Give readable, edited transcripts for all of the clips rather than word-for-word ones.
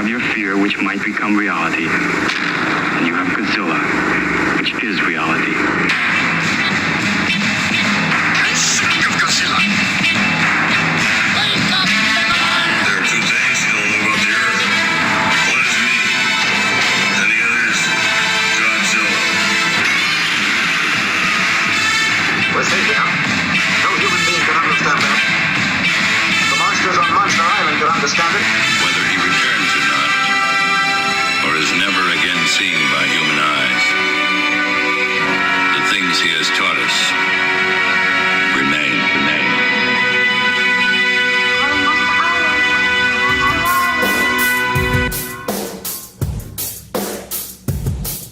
have your fear, which might become reality. And you have Godzilla, which is reality. I'm sick of Godzilla. Wake up, there are two things you don't know about the Earth. One is me, and the other is Godzilla. We're safe now. No human being can understand that. The monsters on Monster Island can understand it. Whether he returns or not, or is never again seen by human eyes, the things he has taught us remain.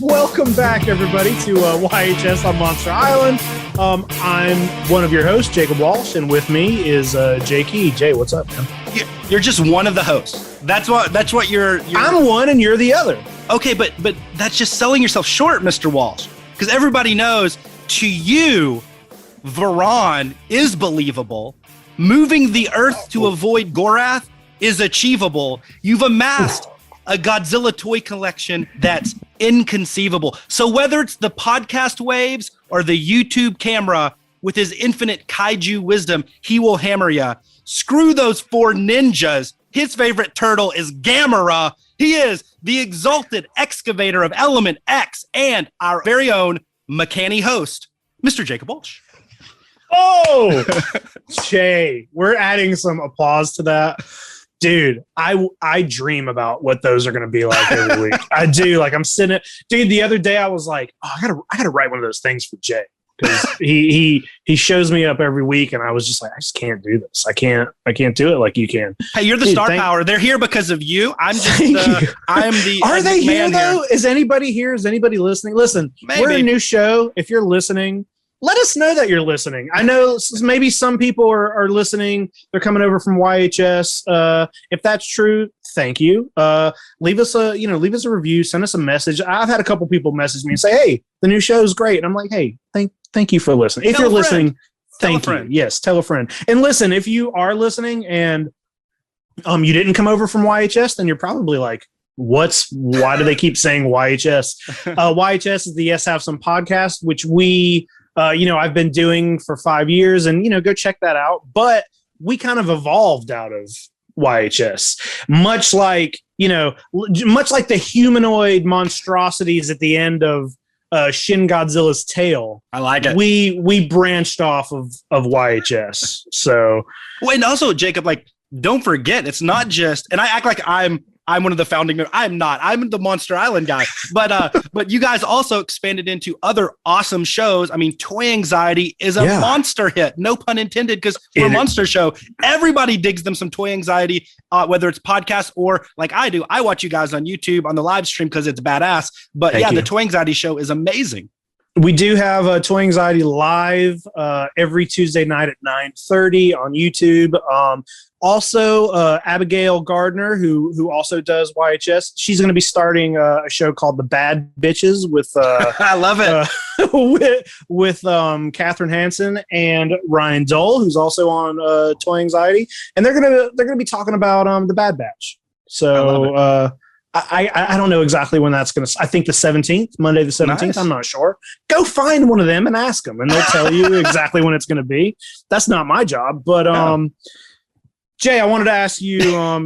Welcome back, everybody, to YHS on Monster Island. I'm one of your hosts, Jacob Walsh, and with me is Jay Key. Jay, what's up, man? You're just one of the hosts. That's what you're. I'm one, and you're the other. Okay, but that's just selling yourself short, Mr. Walsh. Because everybody knows, to you, Varan is believable. Moving the Earth to avoid Gorath is achievable. You've amassed a Godzilla toy collection that's inconceivable. So whether it's the podcast waves or the YouTube camera, with his infinite kaiju wisdom, he will hammer ya. Screw those four ninjas. His favorite turtle is Gamera. He is the exalted excavator of Element X and our very own McCanny host, Mr. Jacob Walsh. Oh, Jay, we're adding some applause to that. Dude, I dream about what those are going to be like every week. I do. Like, I'm sitting, dude, the other day I was like, oh, I gotta write one of those things for Jay. Because he shows me up every week, and I was just like, I just can't do this. I can't do it like you can. Hey, you're the star power. They're here because of you. I'm just I'm the. Are they here though? Here. Is anybody here? Is anybody listening? Listen, we're a new show. If you're listening, let us know that you're listening. I know maybe some people are listening. They're coming over from YHS. If that's true, thank you. Leave us a review. Send us a message. I've had a couple people message me and say, "Hey, the new show is great." And I'm like, "Hey, thank you for listening. If you're listening, thank you. Yes, tell a friend. And listen, if you are listening and you didn't come over from YHS, then you're probably like, why do they keep saying YHS? YHS is the Yes Have Some podcast, which we I've been doing for 5 years, and go check that out. But we kind of evolved out of YHS, much like the humanoid monstrosities at the end of Shin Godzilla's tail. I like it. We branched off of YHS. So, well, and also, Jacob, like, don't forget, it's not just. And I act like I'm one of the founding members. I'm not. I'm the Monster Island guy. But you guys also expanded into other awesome shows. I mean, Toy Anxiety is a monster hit. No pun intended, because we're a monster show. Everybody digs them some Toy Anxiety, whether it's podcasts or like I do. I watch you guys on YouTube on the live stream because it's badass. But the Toy Anxiety show is amazing. We do have a Toy Anxiety live every Tuesday night at 9:30 on YouTube. Also, Abigail Gardner, who also does YHS, she's going to be starting a show called The Bad Bitches with I love it with Katherine Hansen and Ryan Dole, who's also on Toy Anxiety, and they're gonna be talking about the Bad Batch. So I don't know exactly when that's going to. I think the 17th, Monday the 17th. Nice. I'm not sure. Go find one of them and ask them, and they'll tell you exactly when it's going to be. That's not my job, but Jay, I wanted to ask you,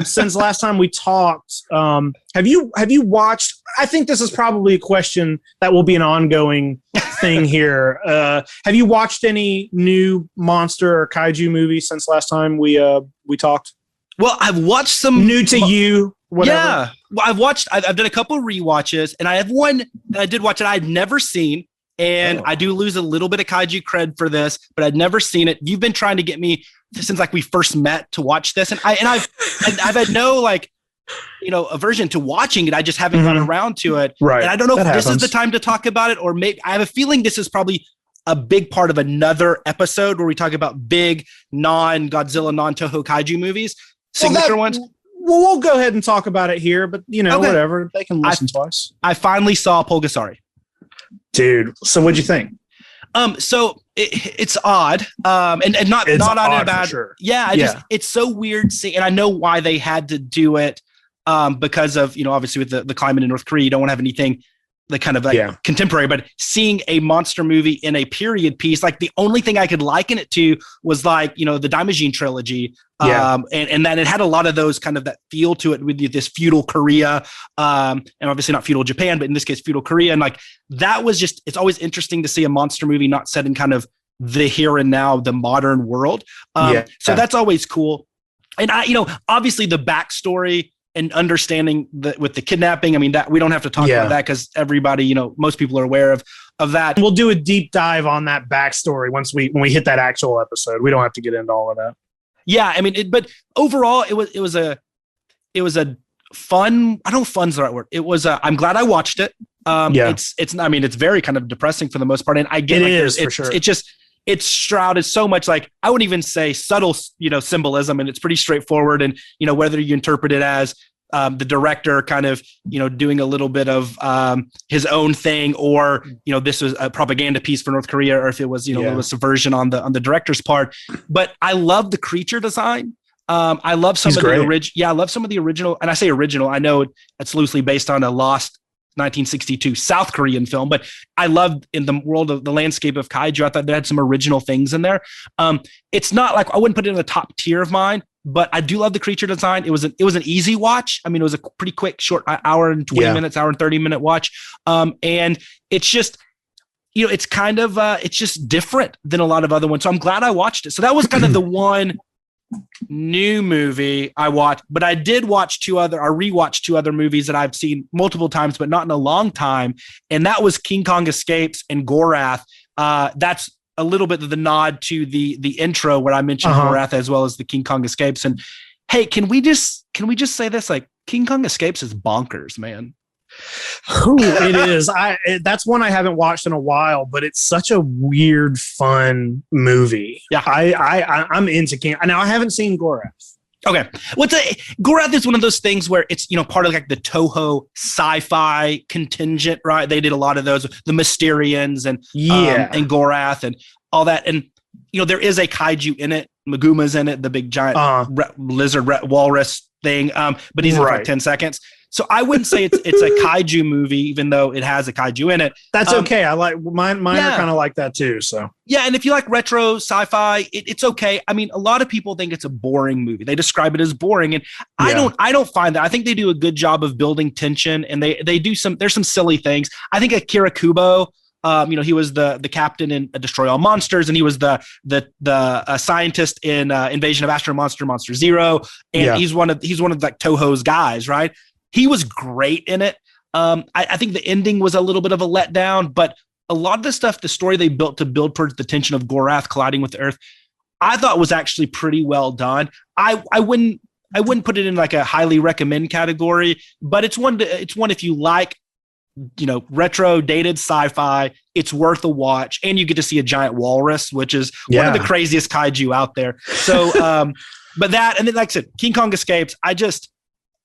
since last time we talked, have you watched? I think this is probably a question that will be an ongoing thing here. Have you watched any new monster or kaiju movies since last time we talked? Well, I've watched some new to you. Whatever. Yeah, well, I've done a couple of rewatches, and I have one that I did watch that I'd never seen. And I do lose a little bit of kaiju cred for this, but I'd never seen it. You've been trying to get me since like we first met to watch this, and I've had no aversion to watching it. I just haven't gotten around to it. Right. And I don't know if this is the time to talk about it, or maybe I have a feeling this is probably a big part of another episode where we talk about big non-Godzilla, non-Toho kaiju movies, signature ones. Well, we'll go ahead and talk about it here, but whatever. They can listen twice. I finally saw Pulgasari. Dude, so what'd you think? So it's odd, and not odd in a bad. Sure. Yeah, it's so weird seeing, and I know why they had to do it. because of, obviously with the climate in North Korea, you don't want to have anything the kind of like contemporary, but seeing a monster movie in a period piece, like the only thing I could liken it to was like, the Daimajin trilogy. And then it had a lot of those kind of that feel to it with this feudal Korea, and obviously not feudal Japan, but in this case, feudal Korea. And like, that was just, it's always interesting to see a monster movie not set in kind of the here and now, the modern world. So that's always cool. And obviously the backstory and understanding with the kidnapping. I mean, that we don't have to talk about that because everybody, most people are aware of that. We'll do a deep dive on that backstory when we hit that actual episode. We don't have to get into all of that. Yeah, I mean, but overall, it was a fun. I don't know if fun's the right word. It was. I'm glad I watched it. It's. I mean, it's very kind of depressing for the most part, and I get it for sure. It's shrouded so much, like I wouldn't even say subtle, symbolism, and it's pretty straightforward. And whether you interpret it as the director kind of doing a little bit of his own thing, or this was a propaganda piece for North Korea, or if it was a little subversion on the director's part. But I love the creature design. I love some of the original. Yeah, I love some of the original, and I say original. I know it's loosely based on a lost 1962 South Korean film, but I loved in the world of the landscape of kaiju. I thought they had some original things in there. It's not like I wouldn't put it in the top tier of mine, but I do love the creature design. It was an easy watch. I mean, it was a pretty quick, short hour and 20 minutes, hour and 30-minute watch. And it's just, it's kind of, it's just different than a lot of other ones. So I'm glad I watched it. So that was kind of the one new movie I watched, but I did watch rewatched two other movies that I've seen multiple times, but not in a long time. And that was King Kong Escapes and Gorath. That's a little bit of the nod to the intro where I mentioned Gorath as well as the King Kong Escapes. And hey, can we just say this? Like, King Kong Escapes is bonkers, man. It is. That's one I haven't watched in a while, but it's such a weird, fun movie. Yeah, I'm into King. Now I haven't seen Gorath. Okay, Gorath is one of those things where it's part of like the Toho sci-fi contingent, right? They did a lot of those, the Mysterians and Gorath and all that, and there is a kaiju in it. Maguma's in it, the big giant lizard walrus thing, but he's in for like 10 seconds. So I wouldn't say it's a kaiju movie, even though it has a kaiju in it. That's okay. I like mine are kind of like that too. So yeah, and if you like retro sci-fi, it's okay. I mean, a lot of people think it's a boring movie. They describe it as boring, and I don't find that. I think they do a good job of building tension, and they do there's some silly things. I think Akira Kubo, he was the captain in Destroy All Monsters, and he was the scientist in Invasion of Astro Monster Zero, and he's one of like Toho's guys, right? He was great in it. I think the ending was a little bit of a letdown, but a lot of the stuff, the story they built to build towards the tension of Gorath colliding with the Earth, I thought was actually pretty well done. I wouldn't put it in like a highly recommend category, but it's one if you like, retro dated sci-fi, it's worth a watch, and you get to see a giant walrus, which is one of the craziest kaiju out there. So, but that, and then like I said, King Kong Escapes,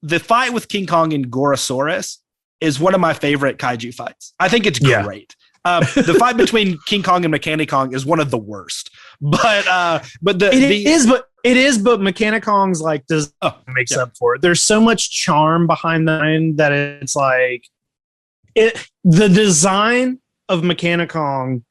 the fight with King Kong and Gorosaurus is one of my favorite kaiju fights. I think it's great. The fight between King Kong and Mechanicong is one of the worst. But it is, but Mechanicong's like makes up for it. There's so much charm behind that it's like the design of Mechanicong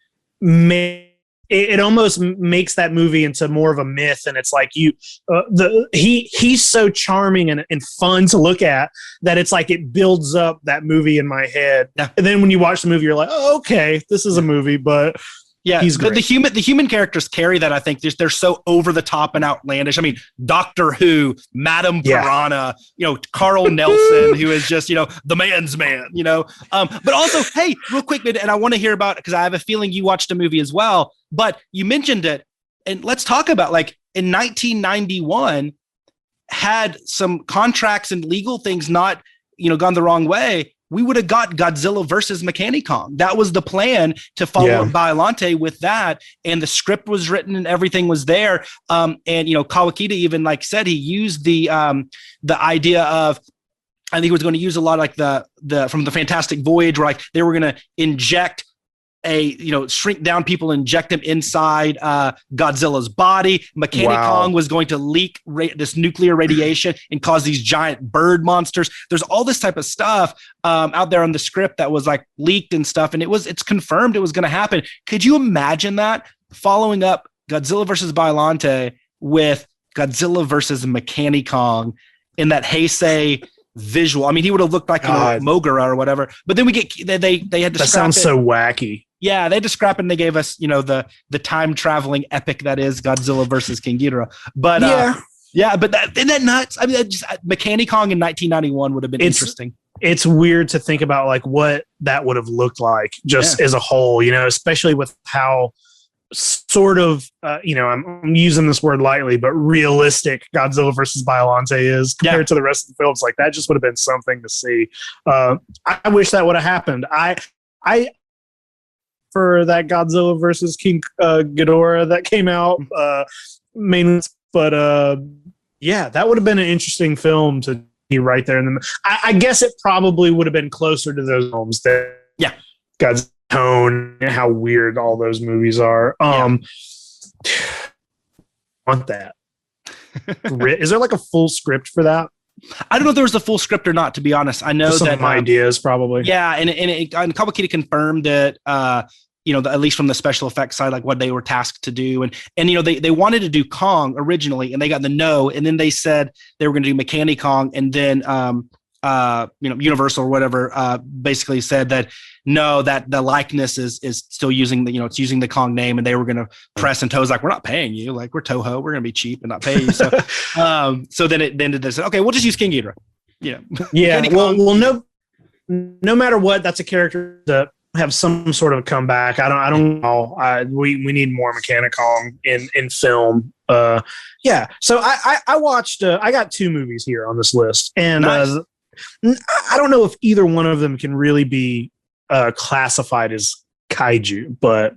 it almost makes that movie into more of a myth, and it's like he's so charming and fun to look at that it's like it builds up that movie in my head. Yeah. And then when you watch the movie, you're like, oh, okay, this is a movie, but he's great. The human characters carry that. I think they're so over the top and outlandish. I mean, Doctor Who, Madame Piranha, Carl Nelson, who is just the man's man. But also, hey, real quick, and I want to hear about, because I have a feeling you watched a movie as well. But you mentioned it, and let's talk about, like, in 1991, had some contracts and legal things not gone the wrong way, we would have got Godzilla versus Mechanicong. That was the plan, to follow up Biollante with that. And the script was written and everything was there. And Kawakita even said he used the idea of, I think he was going to use a lot like the from the Fantastic Voyage, where like they were going to inject shrink down people, inject them inside Godzilla's body. Kong was going to leak this nuclear radiation and cause these giant bird monsters. There's all this type of stuff out there on the script that was like leaked and stuff, and it's confirmed it was going to happen. Could you imagine that following up Godzilla versus Biollante with Godzilla versus Kong in that Heisei visual? I mean, he would have looked like Mogura or whatever. But then we get they had to. That sounds so wacky. Yeah, they had to scrap it and they gave us, the time traveling epic that is Godzilla versus King Ghidorah. But but isn't that nuts? I mean, Kong in 1991 would have been interesting. It's weird to think about like what that would have looked like just as a whole, especially with how sort of, I'm using this word lightly, but realistic Godzilla versus Biollante is compared to the rest of the films. Like that just would have been something to see. I wish that would have happened. I for that Godzilla versus King Ghidorah that came out mainly, but that would have been an interesting film to be right there in the. I guess it probably would have been closer to those films that God's tone and how weird all those movies are. Want that? Is there like a full script for that? I don't know if there was a full script or not, to be honest. I know just some ideas probably. Yeah, and Complicated confirmed that at least from the special effects side, like what they were tasked to do, and they wanted to do Kong originally, and they got the no, and then they said they were going to do Kong, and then Universal or whatever basically said that no, that the likeness is still using it's using the Kong name, and they were going to press, and Toe's like, we're not paying you, like we're Toho, we're going to be cheap and not pay you. So so then they said, okay, we'll just use King Ghidorah. No matter what, that's a character that have some sort of comeback. I don't know. We need more Kong in film. So I watched. I got 2 movies here on this list, and nice. I don't know if either one of them can really be classified as kaiju, but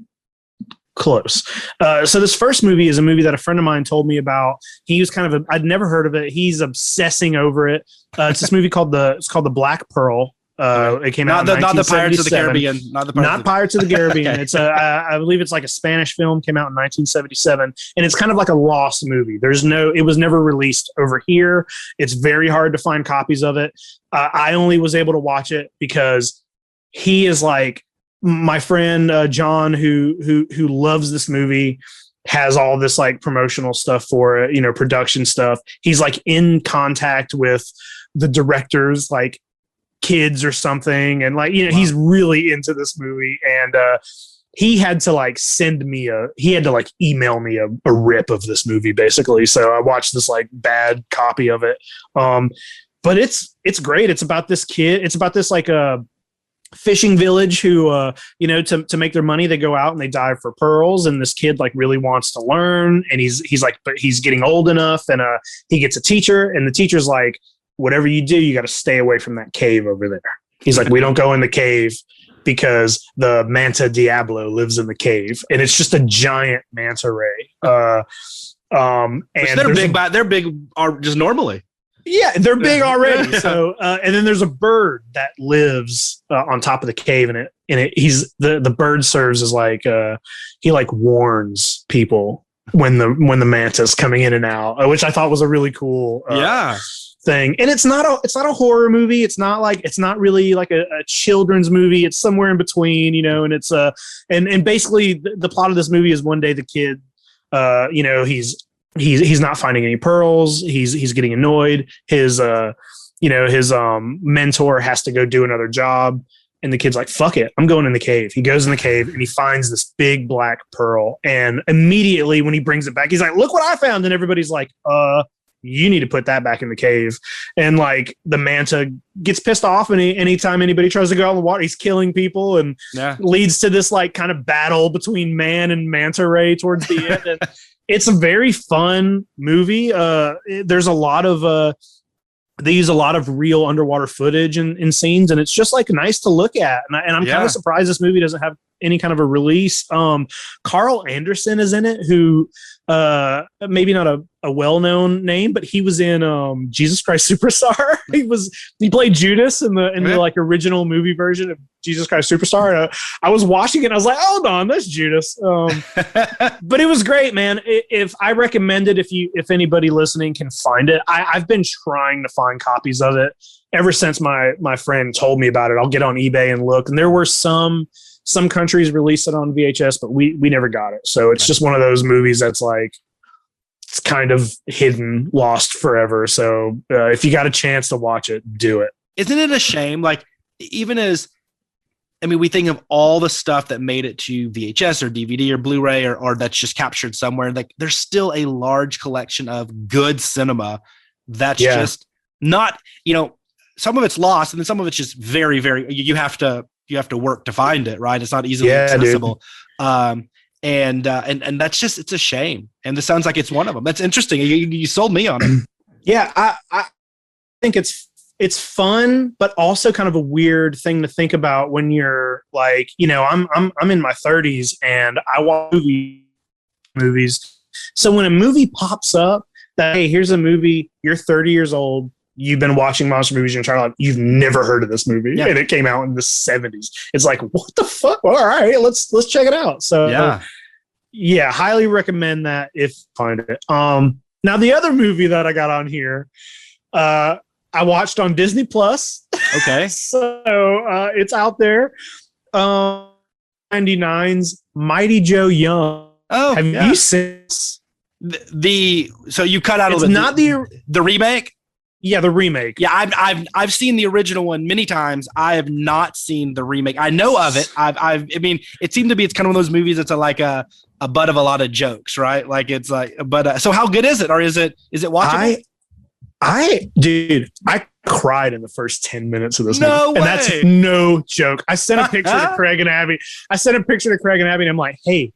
close. So this first movie is a movie that a friend of mine told me about. He was I'd never heard of it. He's obsessing over it. It's this movie called the Black Pearl. It came out in 1977. Not the Pirates of the Caribbean. Not Pirates of the Caribbean. Okay. It's I believe it's like a Spanish film. Came out in 1977, and it's kind of like a lost movie. It was never released over here. It's very hard to find copies of it. I only was able to watch it because he is like my friend John, who loves this movie. Has all this like promotional stuff for it, production stuff. He's like in contact with the directors, like kids or something, and like he's really into this movie, and he had to like email me a rip of this movie basically. So I watched this like bad copy of it, but it's great. It's about this kid. It's about this like fishing village who to make their money they go out and they dive for pearls, and this kid like really wants to learn, and he's like, but he's getting old enough, and he gets a teacher, and the teacher's like, whatever you do, you got to stay away from that cave over there. He's like, we don't go in the cave because the Manta Diablo lives in the cave, and it's just a giant manta ray. And they're big just normally. Yeah, they're big already. So, and then there's a bird that lives on top of the cave, and the bird serves as like he like warns people when the manta's coming in and out, which I thought was a really cool thing. And it's not a horror movie. It's not really like a children's movie. It's somewhere in between, and it's and basically the plot of this movie is one day the kid, he's not finding any pearls. He's getting annoyed. His mentor has to go do another job, and the kid's like, fuck it, I'm going in the cave. He goes in the cave and he finds this big black pearl, and immediately when he brings it back, he's like, look what I found. And everybody's like, you need to put that back in the cave. And like the manta gets pissed off, and anytime anybody tries to go out in the water, he's killing people, and leads to this like kind of battle between man and manta ray towards the end. And it's a very fun movie. There's a lot of they use a lot of real underwater footage in scenes, and it's just like nice to look at. And I'm kind of surprised this movie doesn't have any kind of a release. Carl Anderson is in it, who maybe not a well-known name, but he was in Jesus Christ Superstar. He played Judas in the like original movie version of Jesus Christ Superstar. And, I was watching it and I was like, hold on, that's Judas. But it was great, man. If I recommend it, if anybody listening can find it, I've been trying to find copies of it ever since my friend told me about it. I'll get on eBay and look, and there were some countries released it on VHS, but we never got it. So it's just one of those movies that's like, it's kind of hidden, lost forever. So if you got a chance to watch it, do it. Isn't it a shame? Like, even as, I mean, we think of all the stuff that made it to VHS or DVD or Blu-ray or that's just captured somewhere. Like, there's still a large collection of good cinema that's just not, some of it's lost, and then some of it's just very, very, you have to work to find it, right? It's not easily accessible. And that's just, it's a shame. And this sounds like it's one of them. That's interesting. You sold me on it. Yeah. I think it's fun, but also kind of a weird thing to think about when you're like, I'm in my 30s and I watch movies. So when a movie pops up that, hey, here's a movie, you're 30 years old, you've been watching monster movies your entire life, you've never heard of this movie, and it came out in the 70s. It's like, what the fuck? Well, all right, let's check it out. So yeah, highly recommend that if you find it. Now the other movie that I got on here, I watched on Disney Plus. Okay. So it's out there. 99's Mighty Joe Young. Oh, have you seen this? So you cut out the remake? Yeah, the remake. Yeah, I've seen the original one many times. I have not seen the remake. I know of it. I mean, it seemed to be, it's kind of one of those movies that's like a butt of a lot of jokes, right? Like, it's like, but so how good is it? Or is it watchable? Dude, I cried in the first 10 minutes of this movie. No way. And that's no joke. I sent a picture to Craig and Abby. And I'm like, hey,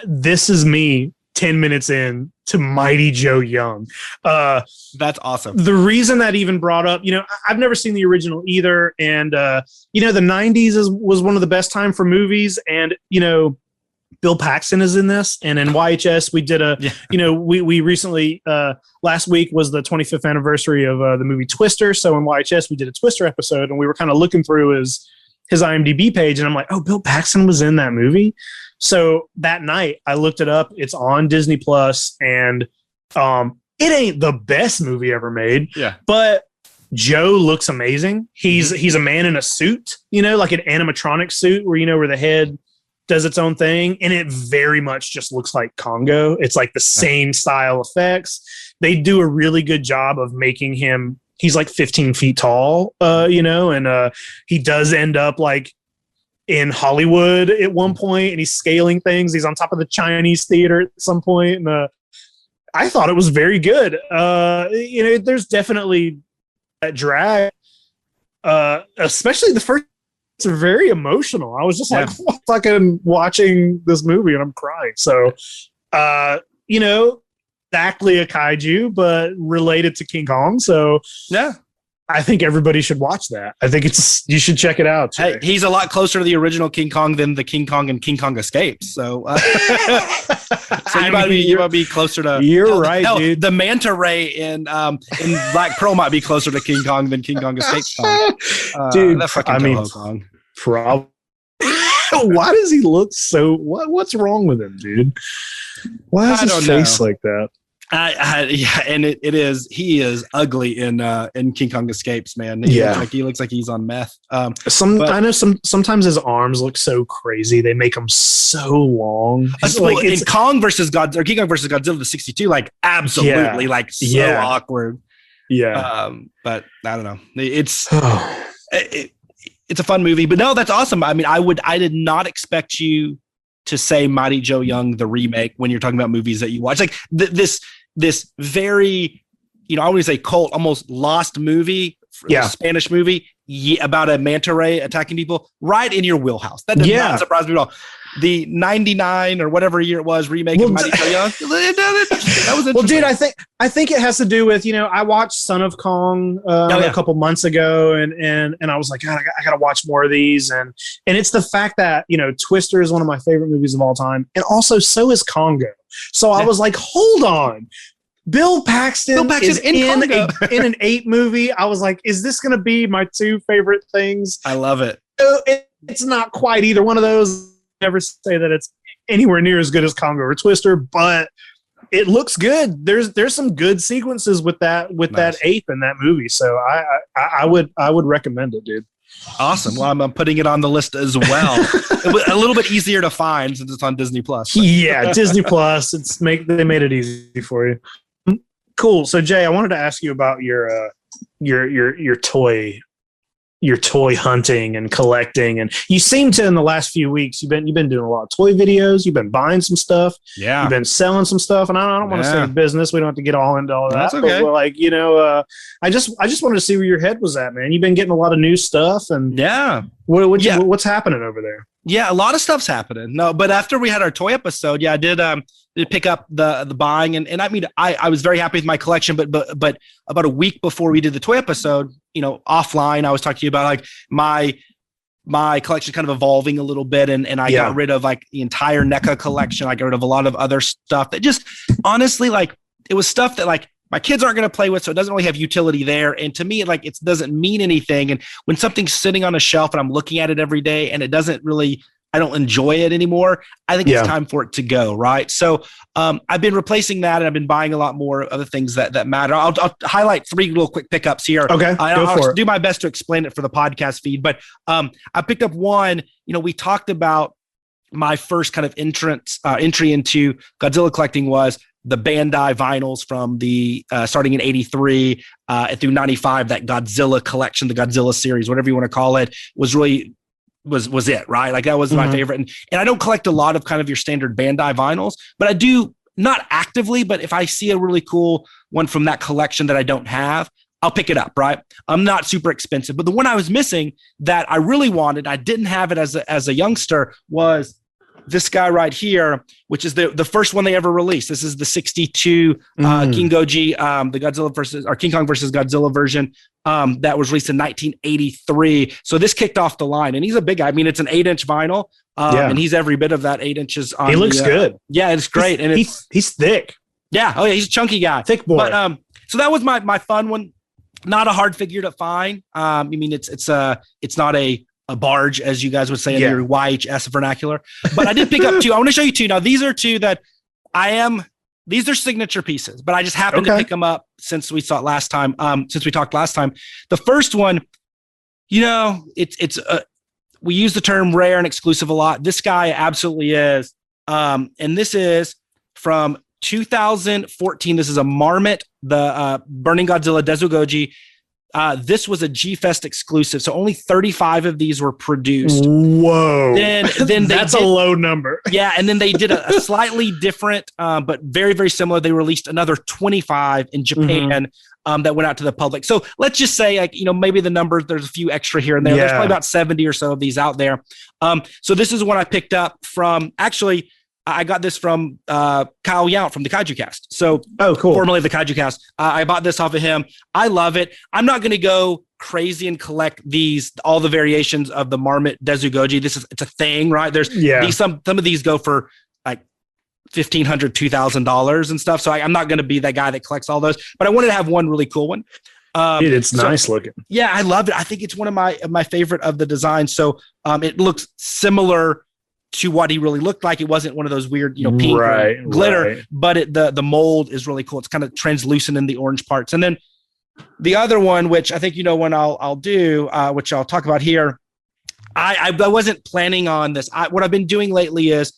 this is me 10 minutes in to Mighty Joe Young. That's awesome. The reason that even brought up, I've never seen the original either. And, the 90s was one of the best time for movies. And, Bill Paxton is in this. And in YHS, we did we recently, last week was the 25th anniversary of the movie Twister. So in YHS, we did a Twister episode, and we were kind of looking through his IMDb page. And I'm like, oh, Bill Paxton was in that movie. So that night I looked it up. It's on Disney Plus, and it ain't the best movie ever made. Yeah. But Joe looks amazing. He's a man in a suit, like an animatronic suit where the head does its own thing, and it very much just looks like Congo. It's like the same style effects. They do a really good job of making him. He's like 15 feet tall, and he does end up like in Hollywood at one point, and he's scaling things. He's on top of the Chinese theater at some point, and I thought it was very good. There's definitely that drag, especially the first. It's very emotional. I was just like fucking watching this movie, and I'm crying. So, exactly a kaiju, but related to King Kong. So yeah. I think everybody should watch that. I think you should check it out. Hey, he's a lot closer to the original King Kong than the King Kong and King Kong Escapes. So, you might be closer to. You're right, dude. The manta ray in Black Pearl might be closer to King Kong than King Kong Escapes. Dude, Kong. Probably. Why does he look so? What's wrong with him, dude? Why is his face like that? And it is. He is ugly in King Kong Escapes, man. He looks like he's on meth. I know sometimes his arms look so crazy. They make them so long. Like in Kong versus Godzilla, or King Kong versus Godzilla, the '62, like absolutely, like so awkward. Yeah. But I don't know. It's it's a fun movie. But no, that's awesome. I mean, I did not expect you to say Mighty Joe Young the remake when you're talking about movies that you watch. Like this very, I wouldn't say cult, almost lost movie, Spanish movie about a manta ray attacking people, right in your wheelhouse. That does not surprise me at all. the 99 or whatever year it was remake of Mighty Joe Young. That was interesting. Well, dude, I think it has to do with, I watched Son of Kong a couple months ago, and I was like, God, I got to watch more of these, and it's the fact that Twister is one of my favorite movies of all time, and also so is Congo. So I was like, hold on. Bill Paxton is in an Ape movie. I was like, is this going to be my two favorite things? I love it. It's not quite either one of those. Never say that it's anywhere near as good as Congo or Twister, but it looks good. There's some good sequences with that ape in that movie. So I would recommend it, dude. Awesome. Well, I'm putting it on the list as well. A little bit easier to find since it's on Disney Plus. Yeah, Disney Plus. They made it easy for you. Cool. So Jay, I wanted to ask you about your toy hunting and collecting, and you seem to, in the last few weeks, you've been doing a lot of toy videos. You've been buying some stuff. Yeah. You've been selling some stuff, and I don't want to say business. We don't have to get all into all that. That's okay. But I just wanted to see where your head was at, man. You've been getting a lot of new stuff, and what's happening over there? Yeah, a lot of stuff's happening. No, but after we had our toy episode, I did pick up the buying, and I mean, I was very happy with my collection, but about a week before we did the toy episode, offline, I was talking to you about like my collection kind of evolving a little bit, and I got rid of like the entire NECA collection. I got rid of a lot of other stuff that just honestly, like, it was stuff that like my kids aren't going to play with, so it doesn't really have utility there. And to me, like, it doesn't mean anything. And when something's sitting on a shelf and I'm looking at it every day and I don't enjoy it anymore, I think it's time for it to go, right? So I've been replacing that, and I've been buying a lot more of the things that matter. I'll highlight 3 little quick pickups here. Okay, I'll do my best to explain it for the podcast feed. But I picked up one. We talked about my first kind of entry into Godzilla collecting was the Bandai vinyls from the starting in 83 through 95. That Godzilla collection, the Godzilla series, whatever you want to call it, was really was it, right? Like, that was my favorite. And I don't collect a lot of kind of your standard Bandai vinyls, but I do, not actively, but if I see a really cool one from that collection that I don't have, I'll pick it up, right? I'm not super expensive, but the one I was missing that I really wanted, I didn't have it as a youngster, was this guy right here, which is the first one they ever released. This is the 62 King Goji, the Godzilla King Kong versus Godzilla version that was released in 1983. So this kicked off the line, and he's a big guy. I mean, it's an 8-inch vinyl, and he's every bit of that 8 inches. He looks good. Yeah, it's great, and he's thick. Yeah, oh yeah, he's a chunky guy, thick boy. But so that was my fun one. Not a hard figure to find. I mean, it's not a barge, as you guys would say in your YHS vernacular. But I did pick up 2. I want to show you 2. Now, these are 2 that these are signature pieces, but I just happened to pick them up since we talked last time. The first one, it's we use the term rare and exclusive a lot. This guy absolutely is. And this is from 2014. This is a Marmot, the Burning Godzilla Dezugoji. This was a G-Fest exclusive, so only 35 of these were produced. Whoa. Then that's a low number. Yeah, and then they did a slightly different, but very, very similar. They released another 25 in Japan that went out to the public. So let's just say, like, maybe the numbers, there's a few extra here and there. There's probably about 70 or so of these out there. So this is one I picked up from, actually, I got this from Kyle Yount from the Kaiju Cast. So, cool. Formerly the Kaiju Cast. I bought this off of him. I love it. I'm not going to go crazy and collect all the variations of the Marmot Dezugoji. It's a thing, right? There's some of these go for like $1,500, $2,000 and stuff. So I'm not going to be that guy that collects all those. But I wanted to have one really cool one. Dude, it's nice looking. Yeah, I love it. I think it's one of my favorite of the designs. So it looks similar to what he really looked like. It wasn't one of those weird, pink glitter, but the mold is really cool. It's kind of translucent in the orange parts. And then the other one, which I think when I'll do, which I'll talk about here, I wasn't planning on this. What I've been doing lately is,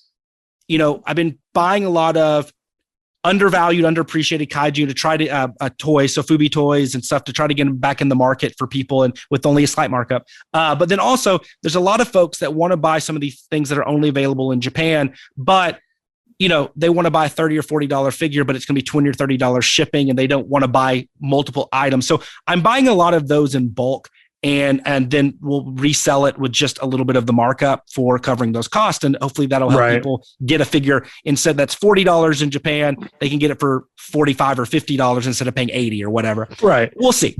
I've been buying a lot of undervalued, underappreciated kaiju to try to toys, so Fubi toys and stuff, to try to get them back in the market for people, and with only a slight markup. But then also, there's a lot of folks that want to buy some of these things that are only available in Japan, but they want to buy a $30 or $40 figure, but it's going to be $20 or $30 shipping, and they don't want to buy multiple items. So I'm buying a lot of those in bulk. and then we'll resell it with just a little bit of the markup for covering those costs. And hopefully that'll help people get a figure. Instead, that's $40 in Japan. They can get it for $45 or $50 instead of paying $80 or whatever. Right. We'll see.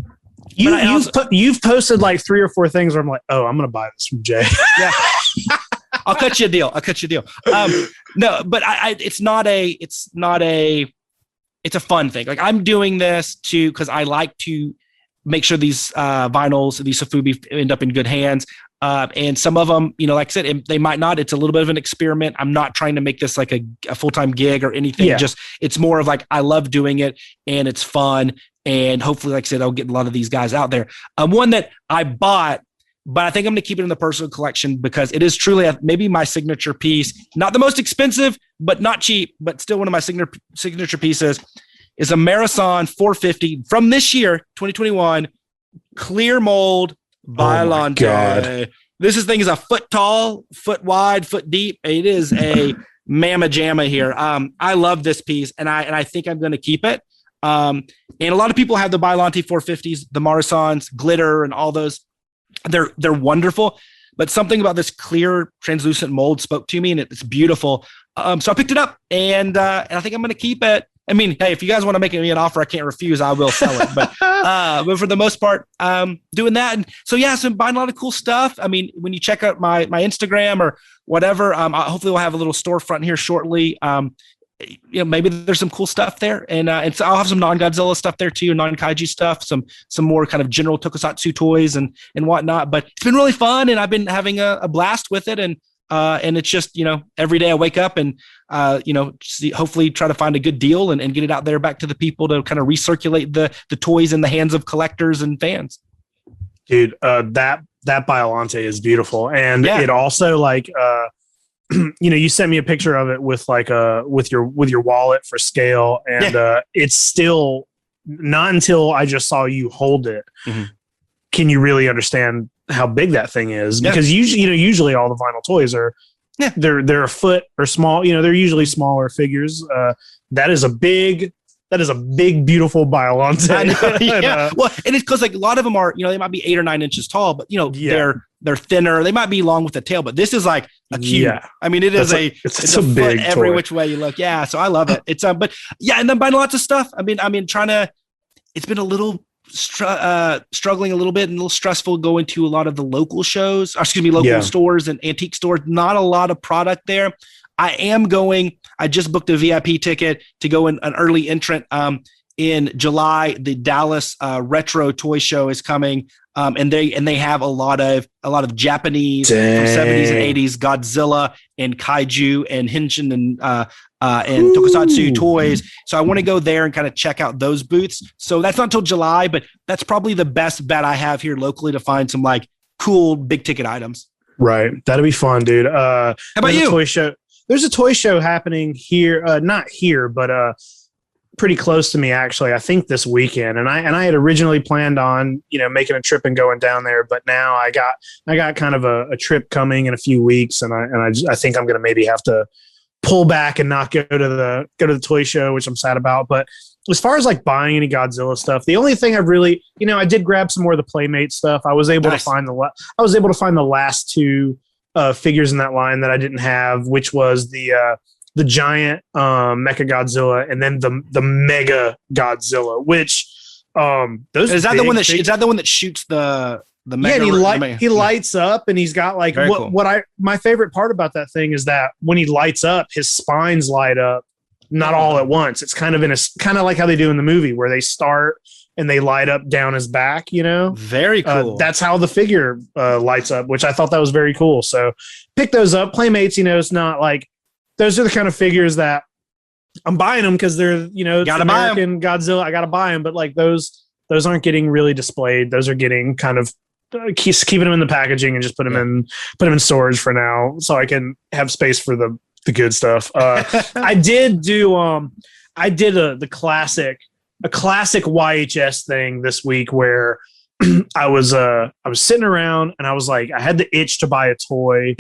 You've posted like 3 or 4 things where I'm like, oh, I'm going to buy this from Jay. Yeah. I'll cut you a deal. No, but it's a fun thing. Like, I'm doing this because I like to make sure these vinyls, these Sofubi, end up in good hands. And some of them, like I said, they might not. It's a little bit of an experiment. I'm not trying to make this like a full-time gig or anything. Yeah. Just, it's more of like, I love doing it and it's fun. And hopefully, like I said, I'll get a lot of these guys out there. One that I bought, but I think I'm going to keep it in the personal collection because it is truly maybe my signature piece. Not the most expensive, but not cheap, but still one of my signature pieces is a Marathon 450 from this year, 2021, clear mold Biollante. This thing is a foot tall, foot wide, foot deep. It is a mamma jamma here. I love this piece, and I think I'm going to keep it. And a lot of people have the Biollante 450s, the Marathons, glitter, and all those. They're wonderful, but something about this clear translucent mold spoke to me, and it's beautiful. So I picked it up, and I think I'm going to keep it. I mean, hey, if you guys want to make me an offer, I can't refuse. I will sell it. But for the most part, doing that. And so, yeah, so I'm buying a lot of cool stuff. I mean, when you check out my Instagram or whatever, hopefully we'll have a little storefront here shortly. Maybe there's some cool stuff there, and so I'll have some non-Godzilla stuff there too, non-kaiju stuff, some more kind of general tokusatsu toys and whatnot. But it's been really fun, and I've been having a blast with it, and it's just every day I wake up and hopefully try to find a good deal and get it out there back to the people to kind of recirculate the toys in the hands of collectors and fans. Dude, that Biollante is beautiful, and it also like. You sent me a picture of it with like with your wallet for scale, and it's still not until I just saw you hold it. Mm-hmm. Can you really understand how big that thing is? Because usually all the vinyl toys are they're a foot or small. They're usually smaller figures. That is a big, beautiful Biollante. Well, and it's because like a lot of them are, they might be 8 or 9 inches tall, but they're thinner. They might be long with the tail, but this is like a cube. Yeah. I mean, it's a big foot every which way you look. Yeah. So I love it. It's and then buying lots of stuff. I mean, it's been a little struggling a little bit and a little stressful going to a lot of the local stores and antique stores. Not a lot of product there. I just booked a VIP ticket to go in an early entrant in July. The Dallas Retro Toy Show is coming, and they have a lot of Japanese from 70s and 80s Godzilla and Kaiju and Henshin and Tokusatsu toys. So I want to go there and kind of check out those booths. So that's not until July, but that's probably the best bet I have here locally to find some like cool big ticket items. Right, that'll be fun, dude. How about you? Toy show. There's a toy show happening here, not here, but pretty close to me actually. I think this weekend, and I had originally planned on making a trip and going down there, but now I got kind of a trip coming in a few weeks, and I think I'm gonna maybe have to pull back and not go to the toy show, which I'm sad about. But as far as like buying any Godzilla stuff, the only thing I've really, I did grab some more of the Playmate stuff. I was able to find the last 2 figures in that line that I didn't have, which was the giant Mecha Godzilla and then the Mega Godzilla, which those is that the one that shoots the Mega? Yeah, he lights up, and he's got like my favorite part about that thing is that when he lights up, his spines light up, not all at once. It's kind of like how they do in the movie where they start and they light up down his back, Very cool. That's how the figure lights up, which I thought that was very cool. So pick those up. Playmates, it's not like, those are the kind of figures that I'm buying them because they're, it's American Godzilla. I got to buy them. But like those aren't getting really displayed. Those are getting kind of keeping them in the packaging and just put them in storage for now, so I can have space for the good stuff. I did the classic YHS thing this week where I was sitting around and I was like, I had the itch to buy a toy,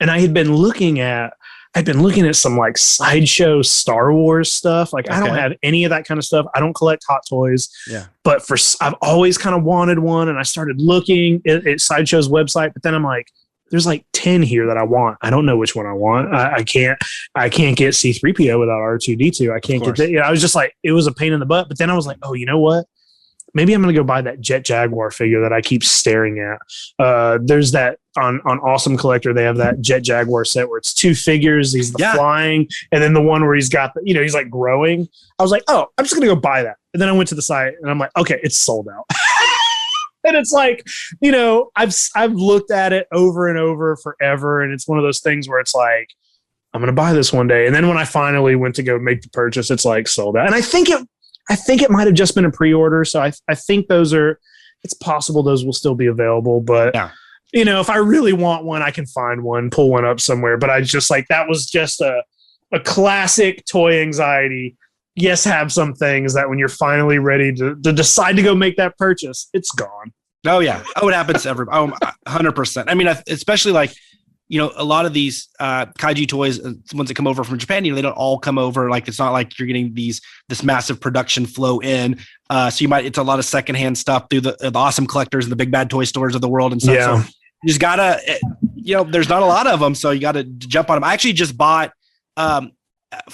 and I had been looking at I've been looking at some like sideshow Star Wars stuff. Like I don't have any of that kind of stuff. I don't collect Hot Toys. Yeah. But I've always kind of wanted one, and I started looking at Sideshow's website. But then I'm like, there's like 10 here that I want. I don't know which one I want. I can't get C-3PO without R2-D2. I can't get that. You know, I was just like, it was a pain in the butt. But then I was like, oh, you know what? Maybe I'm going to go buy that Jet Jaguar figure that I keep staring at. There's that on Awesome Collector. They have that Jet Jaguar set where it's 2 figures. He's the flying, and then the one where he's got he's like growing. I was like, oh, I'm just going to go buy that. And then I went to the site and I'm like, okay, it's sold out. And it's like, I've looked at it over and over forever. And it's one of those things where it's like, I'm going to buy this one day. And then when I finally went to go make the purchase, it's like sold out. And I think it might have just been a pre-order. So I think it's possible those will still be available. But, if I really want one, I can find one, pull one up somewhere. But I just like, that was just a classic toy anxiety. Yes, have some things that when you're finally ready to decide to go make that purchase, it's gone. Oh, yeah. Oh, it happens to everybody. 100%. I mean, especially like, a lot of these kaiju toys, ones that come over from Japan, they don't all come over. Like, it's not like you're getting this massive production flow in. So it's a lot of secondhand stuff through the awesome collectors and the big bad toy stores of the world and stuff. Yeah. So you just gotta, there's not a lot of them. So you got to jump on them. I actually just bought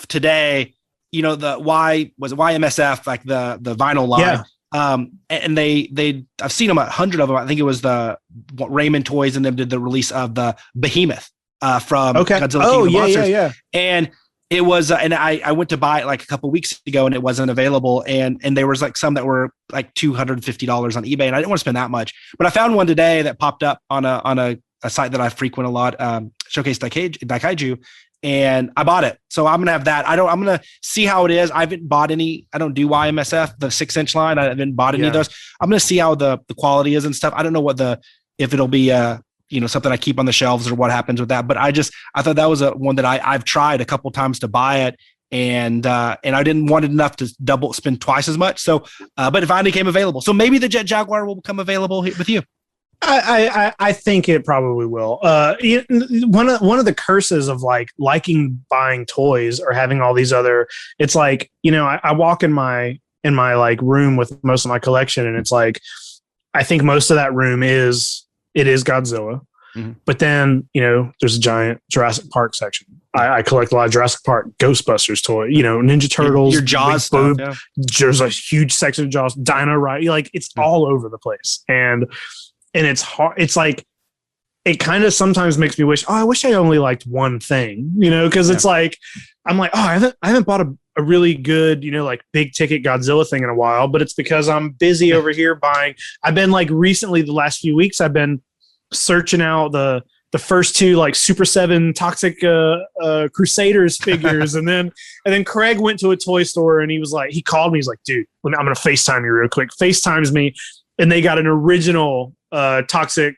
today, the YMSF, like the vinyl line. Yeah. And I've seen them 100 of them. I think it was the Raymond Toys and them did the release of the Behemoth from Godzilla King of the Monsters. Yeah. And it was, and I went to buy it like a couple weeks ago and it wasn't available. And there was like some that were like $250 on eBay, and I didn't want to spend that much. But I found one today that popped up on a site that I frequent a lot, Showcase Daikaiju. And I bought it. So I'm going to have that. I'm going to see how it is. I haven't bought any. I don't do YMSF, the 6-inch line. I haven't bought any of those. I'm going to see how the quality is and stuff. I don't know if it'll be, something I keep on the shelves or what happens with that. But I thought that was one that I've tried a couple times to buy it. And I didn't want it enough to spend twice as much. So, but it finally came available. So maybe the Jet Jaguar will become available with you. I think it probably will. One of the curses of like liking buying toys or having all these other, it's like, I walk in my like room with most of my collection, and it's like, I think most of that room is Godzilla. Mm-hmm. But then, there's a giant Jurassic Park section. I collect a lot of Jurassic Park, Ghostbusters toy, Ninja Turtles, your Jaws stuff, yeah. There's a huge section of Jaws, Dino Ride, like it's all over the place. And it's hard. It's like, it kind of sometimes makes me wish, I wish I only liked one thing, because it's like, I'm like, I haven't bought a really good, like big ticket Godzilla thing in a while, but it's because I'm busy over here buying. I've been like recently, the last few weeks, I've been searching out the first 2 like Super 7 Toxic Crusaders figures. and then Craig went to a toy store and he called me. He's like, dude, I'm going to FaceTime you real quick. FaceTimes me. And they got an original Toxie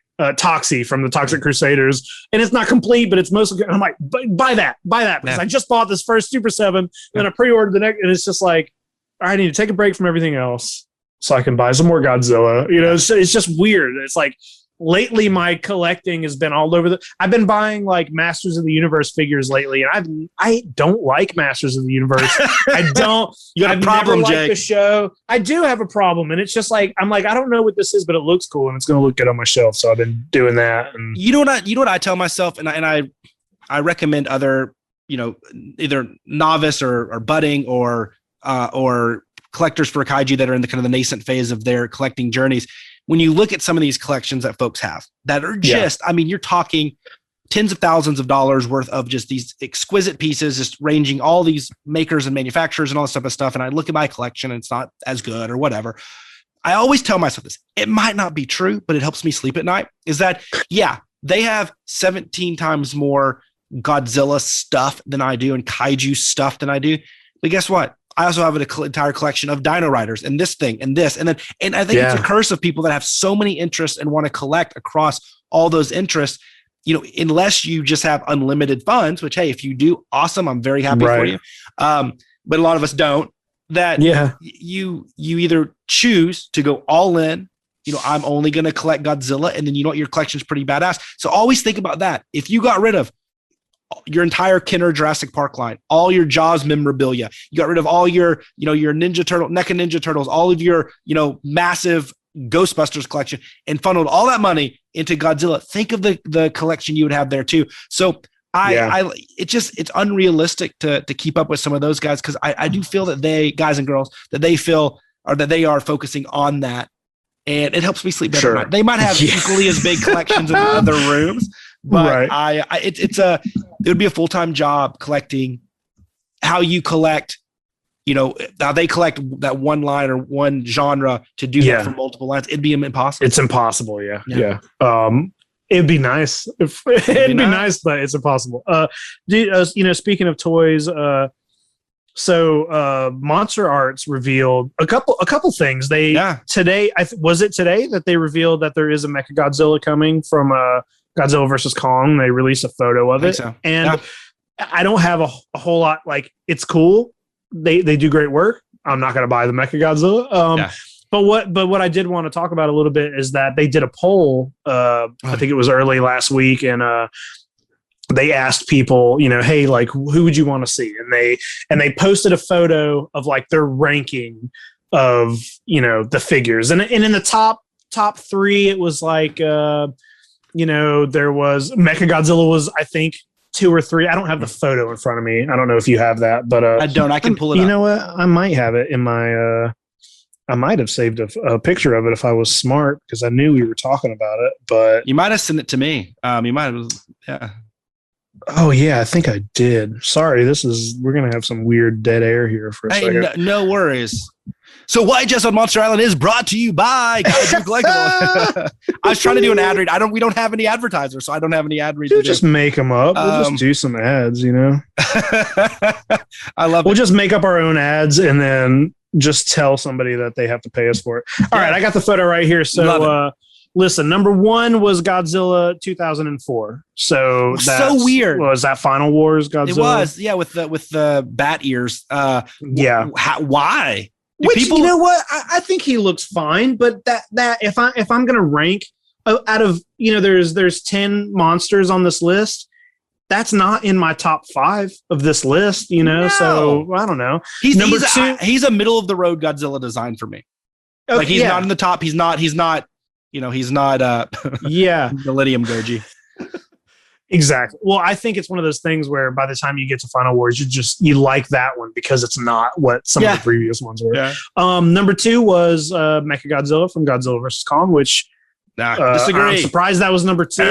from the Toxic Crusaders, and it's not complete, but it's mostly good. And I'm like, buy that because I just bought this first Super 7, then I pre-ordered the next, and it's just like, I need to take a break from everything else so I can buy some more Godzilla. It's just weird. It's like, lately my collecting has been all over I've been buying like Masters of the Universe figures lately, and I don't like Masters of the Universe. I don't. You got a problem, never Jake. Liked the show. I do have a problem, and it's just like, I'm like, I don't know what this is, but it looks cool and it's going to look good on my shelf. So I've been doing that. And you know what I tell myself, and I recommend other, either novice or budding or collectors for kaiju that are in the kind of the nascent phase of their collecting journeys. When you look at some of these collections that folks have that are just, you're talking tens of thousands of dollars worth of just these exquisite pieces, just ranging all these makers and manufacturers and all this type of stuff. And I look at my collection and it's not as good or whatever. I always tell myself this, it might not be true, but it helps me sleep at night, is that, they have 17 times more Godzilla stuff than I do and kaiju stuff than I do. But guess what? I also have an entire collection of Dino Riders and this thing and this. And I think it's a curse of people that have so many interests and want to collect across all those interests, unless you just have unlimited funds, which, hey, if you do, awesome. I'm very happy for you. But a lot of us don't. That you either choose to go all in, I'm only going to collect Godzilla, and then your collection's pretty badass. So always think about that. If you got rid of your entire Kenner Jurassic Park line, all your Jaws memorabilia. You got rid of all your, your Ninja Turtle, NECA Ninja Turtles, all of your, massive Ghostbusters collection, and funneled all that money into Godzilla. Think of the collection you would have there too. So it's unrealistic to keep up with some of those guys, because I do feel that guys and girls, that they are focusing on that, and it helps me sleep better. Sure. They might have equally as big collections in other rooms, but it would be a full-time job collecting how you collect, how they collect that one line or one genre to do that for multiple lines. It'd be impossible. It's impossible. Yeah. It'd be nice. It'd be nice, but it's impossible. Speaking of toys, so Monster Arts revealed a couple things. Today, was it today that they revealed that there is a Mechagodzilla coming from Godzilla versus Kong? They released a photo of it, so. And I don't have a whole lot. Like, it's cool. They do great work. I'm not going to buy the Mechagodzilla. But what I did want to talk about a little bit is that they did a poll. I think it was early last week, and they asked people, hey, like, who would you want to see? And they posted a photo of like their ranking of the figures, and in the top three, it was like there was Mechagodzilla was, I think, 2 or 3. I don't have the photo in front of me. I don't know if you have that, but I don't. I can pull it up. You know what? I might have it in my. I might have saved a picture of it if I was smart, because I knew we were talking about it. But you might have sent it to me. You might have. Yeah. Oh yeah, I think I did. Sorry, we're gonna have some weird dead air here for a second. No worries. So YHS on Monster Island is brought to you by Kaiju Collectibles. I was trying to do an ad read. We don't have any advertisers, so I don't have any ad reads. We'll just make them up. We'll just do some ads, I love it. We'll just make up our own ads and then just tell somebody that they have to pay us for it. All right, I got the photo right here. So listen, number 1 was Godzilla 2004. So that's so weird. Was that Final Wars Godzilla? It was, yeah, with the bat ears. Why? You know what? I think he looks fine, but that if I'm gonna rank out of there's 10 monsters on this list, that's not in my top 5 of this list. No. So I don't know. He's a middle of the road Godzilla design for me. Okay, like he's not in the top. He's not. He's not the Lithium Goji. Exactly. Well, I think it's one of those things where by the time you get to Final Wars, you like that one because it's not what some of the previous ones were. Yeah. Number 2 was Mechagodzilla from Godzilla vs. Kong, which disagree. I'm surprised that was number 2.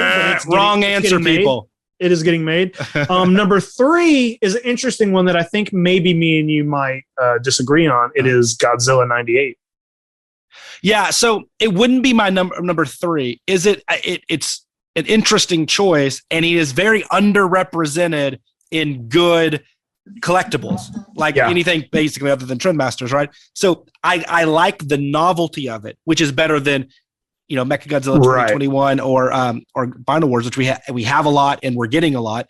Wrong answer, people. It is getting made. Number 3 is an interesting one that I think maybe me and you might disagree on. It is Godzilla 98. Yeah, so it wouldn't be my number 3. Is it? It's an interesting choice, and he is very underrepresented in good collectibles, like anything basically other than Trendmasters, right? So I like the novelty of it, which is better than Mechagodzilla 2021 or Final Wars, which we have a lot and we're getting a lot.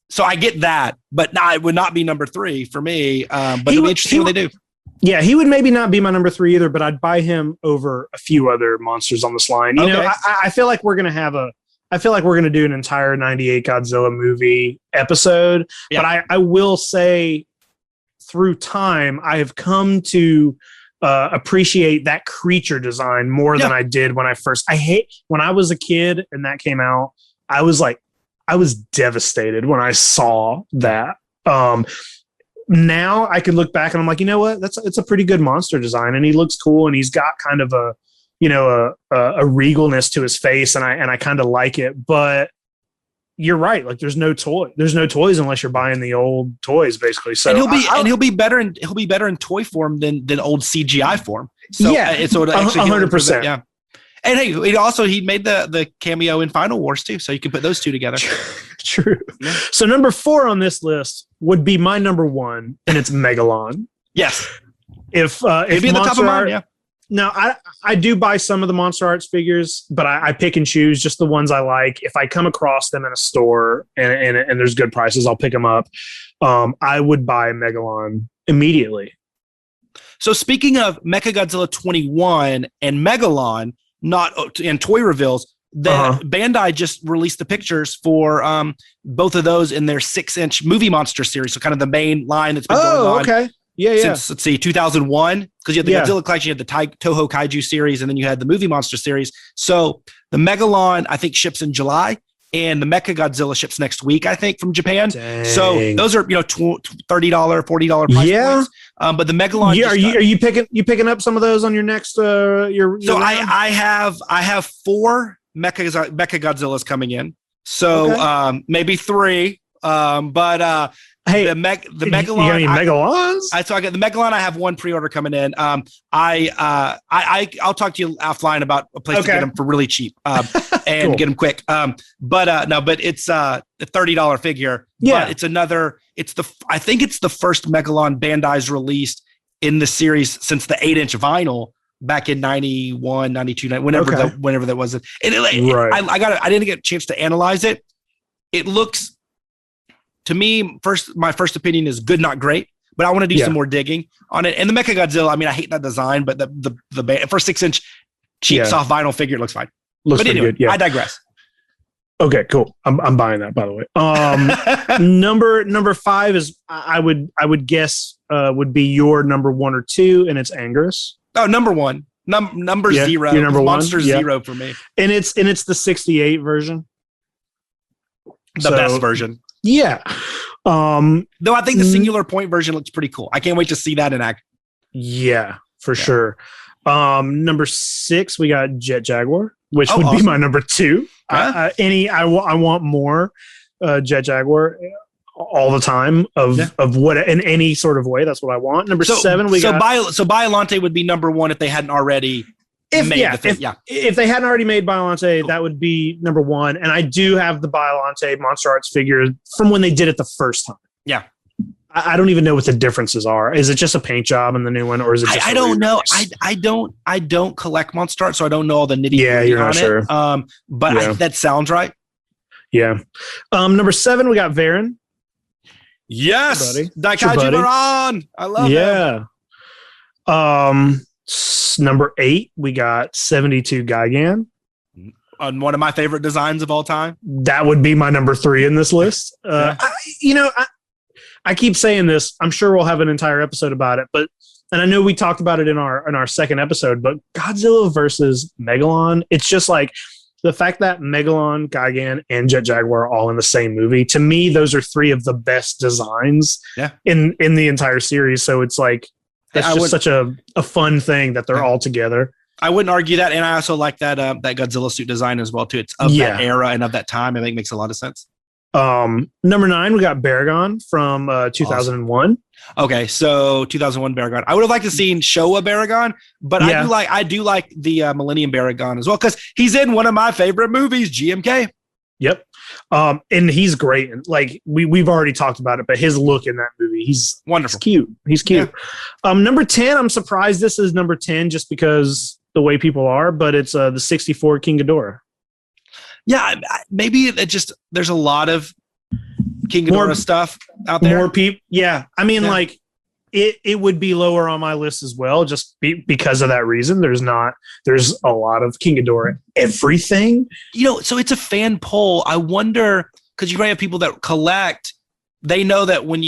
So I get that, but it would not be number 3 for me. But it'll be interesting what they do. Yeah, he would maybe not be my number 3 either, but I'd buy him over a few other monsters on this line. I feel like we're gonna have do an entire 98 Godzilla movie episode. Yeah. But I will say, through time, I have come to appreciate that creature design more than I did when when I was a kid and that came out. I was devastated when I saw that. Now I can look back and I'm like, you know what? It's a pretty good monster design, and he looks cool, and he's got kind of a regalness to his face, and I kind of like it. But you're right. Like, there's no toys unless you're buying the old toys, basically. So he'll be better in toy form than old CGI form. So it's 100%. Yeah. And hey, he made the cameo in Final Wars too, so you can put those two together. True. Yeah. So number 4 on this list would be my number 1, and it's Megalon. Yes. If it'd be at the top of mine, yeah. Now, I do buy some of the Monster Arts figures, but I pick and choose just the ones I like. If I come across them in a store and there's good prices, I'll pick them up. I would buy Megalon immediately. So speaking of Mechagodzilla 21 and Megalon, not in toy reveals, Bandai just released the pictures for both of those in their 6-inch movie monster series. So kind of the main line that's been going on. Okay. Yeah. Since, let's see, 2001, because you had the Godzilla collection, you had the Toho Kaiju series, and then you had the movie monster series. So the Megalon, I think, ships in July, and the Mecha Godzilla ships next week, I think, from Japan. Dang. So those are, $30, $40 price points. But the Megalon, are you picking up some of those on your next I have 4 Mecha Godzillas coming in. So maybe 3. Hey, the Megalon. You got any Megalons? I got the Megalon. I have 1 pre-order coming in. I'll talk to you offline about a place to get them for really cheap and cool. get them quick. But it's a $30 figure. Yeah, but I think it's the first Megalon Bandai's released in the series since the 8-inch vinyl back in 91, 92, whenever that was. I didn't get a chance to analyze it. It looks, to me, my first opinion is good, not great, but I want to do some more digging on it. And the Mecha Godzilla, I mean, I hate that design, but the for 6-inch cheap soft vinyl figure, it looks fine. Looks but anyway, good, I digress. Okay, cool. I'm buying that, by the way. Number 5 is I would guess would be your number 1 or 2, and it's Anguirus. Oh, number 1. Number 0. Your number 1. Monster 0 for me. And it's the 68 version. The best version. Yeah. Though I think the singular point version looks pretty cool. I can't wait to see that in action. Yeah, for sure. Number 6, we got Jet Jaguar, which would be my number 2. Yeah. I want more Jet Jaguar all the time of what in any sort of way. That's what I want. Number 7, Biollante would be number 1 if they hadn't already made the thing. If they hadn't already made Biollante, that would be number 1. And I do have the Biollante Monster Arts figure from when they did it the first time. Yeah. I don't even know what the differences are. Is it just a paint job in the new one, or is it just I don't know. I don't collect Monster Arts, so I don't know all the nitty-gritty. Yeah, you're not sure. That sounds right. Yeah. Number 7, we got Varen. Yes, buddy. Daikaiju Varan. I love him. Number 8, we got 72 Gigan. On one of my favorite designs of all time. That would be my number 3 in this list. I keep saying this. I'm sure we'll have an entire episode about it, and I know we talked about it in our second episode, but Godzilla versus Megalon, it's just like the fact that Megalon, Gigan, and Jet Jaguar are all in the same movie. To me, those are 3 of the best designs in the entire series. So it's like, that's just such a fun thing that they're all together. I wouldn't argue that. And I also like that Godzilla suit design as well, too. It's of that era and of that time. I think it makes a lot of sense. Number 9, we got Baragon from 2001. Awesome. Okay, so 2001 Baragon. I would have liked to seen Showa Baragon, but I do like the Millennium Baragon as well, because he's in one of my favorite movies, GMK. Yep. And he's great. And like we've already talked about it, but his look in that movie, he's wonderful. He's cute. Yeah. Number 10, I'm surprised this is number 10 just because the way people are, but it's the 64 King Ghidorah. Yeah, maybe it just, there's a lot of King Ghidorah stuff out there. More people. Yeah. I mean, like it would be lower on my list as well, just because of that reason. There's a lot of King Ghidorah everything. So it's a fan poll. I wonder, because you might have people that collect, they know that when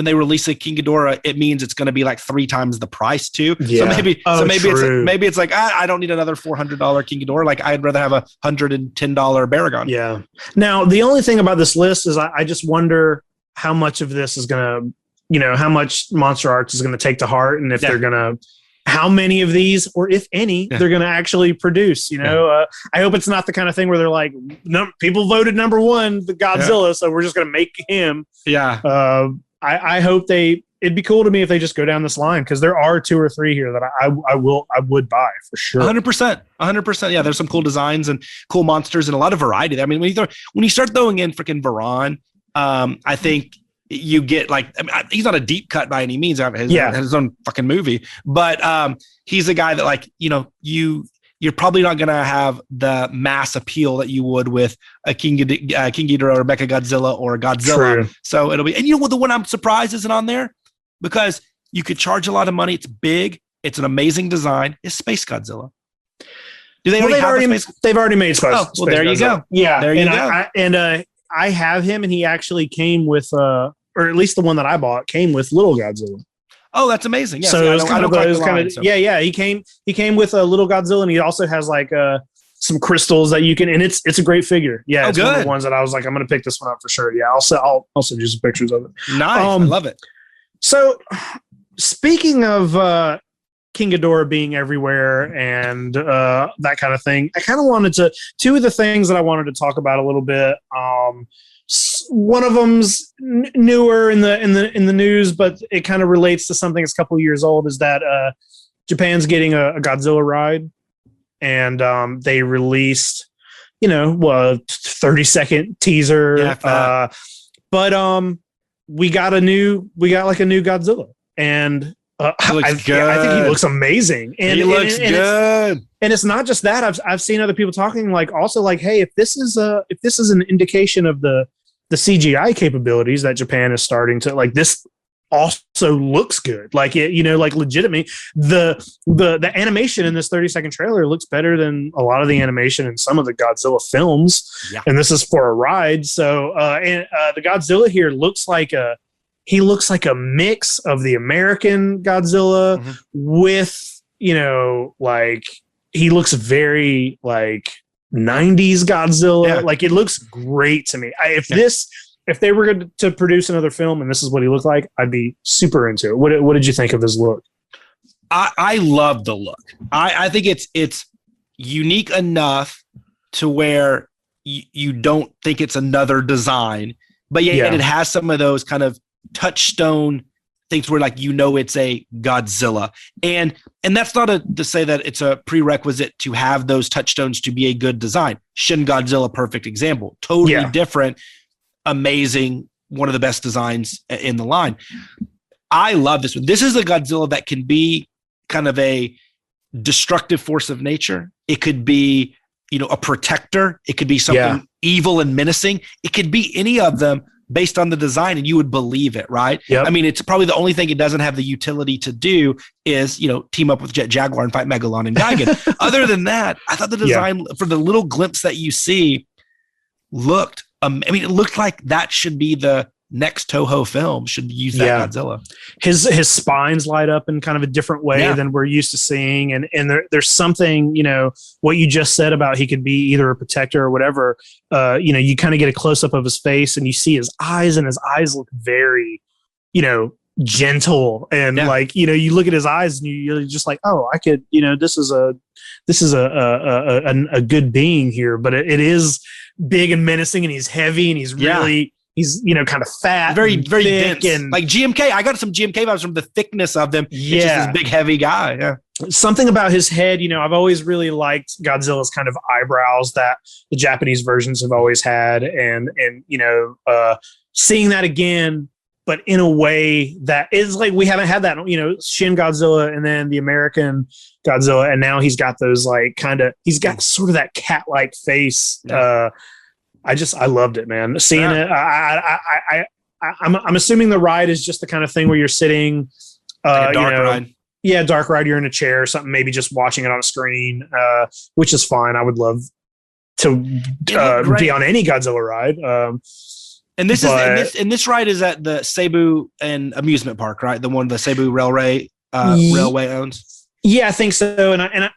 they release a King Ghidorah, it means it's going to be like 3 times the price too. Yeah. So maybe it's like I don't need another $400 King Ghidorah. Like I'd rather have a $110 Baragon. Yeah. Now the only thing about this list is I just wonder how much of this is going to, how much Monster Arts is going to take to heart, and if they're going to, how many of these, or if any, they're going to actually produce. I hope it's not the kind of thing where they're like, people voted number 1, the Godzilla, so we're just going to make him. Yeah. I hope it'd be cool to me if they just go down this line, because there are 2 or 3 here that I would buy for sure. 100%. Yeah, there's some cool designs and cool monsters and a lot of variety. I mean, when you start throwing in freaking Varan, I think you get he's not a deep cut by any means. His own fucking movie, but he's a guy that you're probably not going to have the mass appeal that you would with a King Ghidorah or Mecha Godzilla or Godzilla. True. So it'll be, and the one I'm surprised isn't on there, because you could charge a lot of money. It's big. It's an amazing design. It's Space Godzilla. Do they they've already made Space? Oh, well, there you go. Yeah, there you go. I have him, and he actually came with, or at least the one that I bought came with Little Godzilla. Oh, that's amazing. Yeah, so it was kind of yeah. He came with a Little Godzilla, and he also has like some crystals that you can, and it's a great figure. Yeah, it's one of the ones that I was like, I'm gonna pick this one up for sure. Yeah, I'll send you some pictures of it. Nice, I love it. So, speaking of King Ghidorah being everywhere and that kind of thing, I kind of wanted to two of the things that I wanted to talk about a little bit. One of them's newer in the news, but it kind of relates to something that's a couple years old. Is that Japan's getting a Godzilla ride, and they released, 30-second teaser. Yeah, but we got a new Godzilla, and I think he looks amazing. And he looks good. And it's not just that. I've seen other people talking also hey, if this is an indication of the CGI capabilities that Japan is starting to this also looks good. Like legitimately the animation in this 30-second trailer looks better than a lot of the animation in some of the Godzilla films. Yeah. And this is for a ride. So the Godzilla here looks like a mix of the American Godzilla with, he looks very 90s Godzilla. Yeah. Like, it looks great to me. If they were going to produce another film and this is what he looked like, I'd be super into it. What did you think of his look? I love the look. I think it's unique enough to where you don't think it's another design, but yet it has some of those kind of touchstone things where it's a Godzilla, and that's not to say that it's a prerequisite to have those touchstones to be a good design. Shin Godzilla, perfect example, totally different, amazing, one of the best designs in the line. I love this one. This is a Godzilla that can be kind of a destructive force of nature. It could be, a protector. It could be something evil and menacing. It could be any of them based on the design, and you would believe it, right? Yep. I mean, it's probably the only thing it doesn't have the utility to do is, team up with Jet Jaguar and fight Megalon and Gigan. Other than that, I thought the design for the little glimpse that you see looked, it looked like that should be the next Toho film, should use that Godzilla. His spines light up in kind of a different way than we're used to seeing. And there's something, what you just said about he could be either a protector or whatever, you kind of get a close up of his face and you see his eyes, and his eyes look very, gentle. And you look at his eyes and you're just like, oh, I could, this is a good being here, but it is big and menacing, and he's heavy, and he's really, he's, kind of fat, very, very thick, dense. and like GMK. I got some GMK vibes from the thickness of them. Yeah. It's just this big, heavy guy. Yeah. Something about his head, I've always really liked Godzilla's kind of eyebrows that the Japanese versions have always had. And seeing that again, but in a way that is like, we haven't had that, Shin Godzilla and then the American Godzilla. And now he's got those he's got sort of that cat-like face. Yeah. I loved it, man. Seeing it, I'm assuming the ride is just the kind of thing where you're sitting, like a dark ride. Yeah, dark ride. You're in a chair or something, maybe just watching it on a screen, which is fine. I would love to be on any Godzilla ride. And this ride is at the Cebu and amusement park, right? The one the Cebu Railway owns. Yeah, I think so. And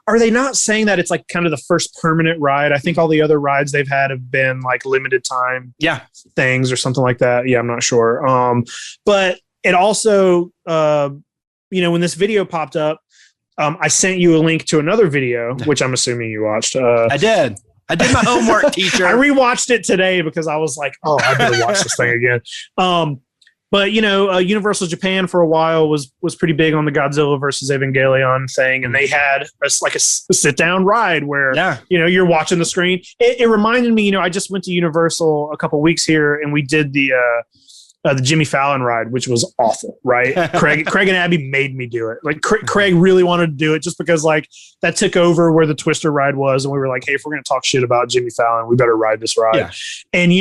are they not saying that it's like kind of the first permanent ride? I think all the other rides they've had have been like limited time things or something like that. Yeah, I'm not sure. But it also, when this video popped up, I sent you a link to another video, which I'm assuming you watched. I did my homework, teacher. I rewatched it today because I was like, oh, I better watch this thing again. But Universal Japan for a while was pretty big on the Godzilla versus Evangelion thing, and they had a sit down ride where you're watching the screen. It reminded me, I just went to Universal a couple weeks here, and we did the Jimmy Fallon ride, which was awful. Right, Craig and Abby made me do it. Like Craig really wanted to do it just because that took over where the Twister ride was, and we were like, hey, if we're gonna talk shit about Jimmy Fallon, we better ride this ride. Yeah. And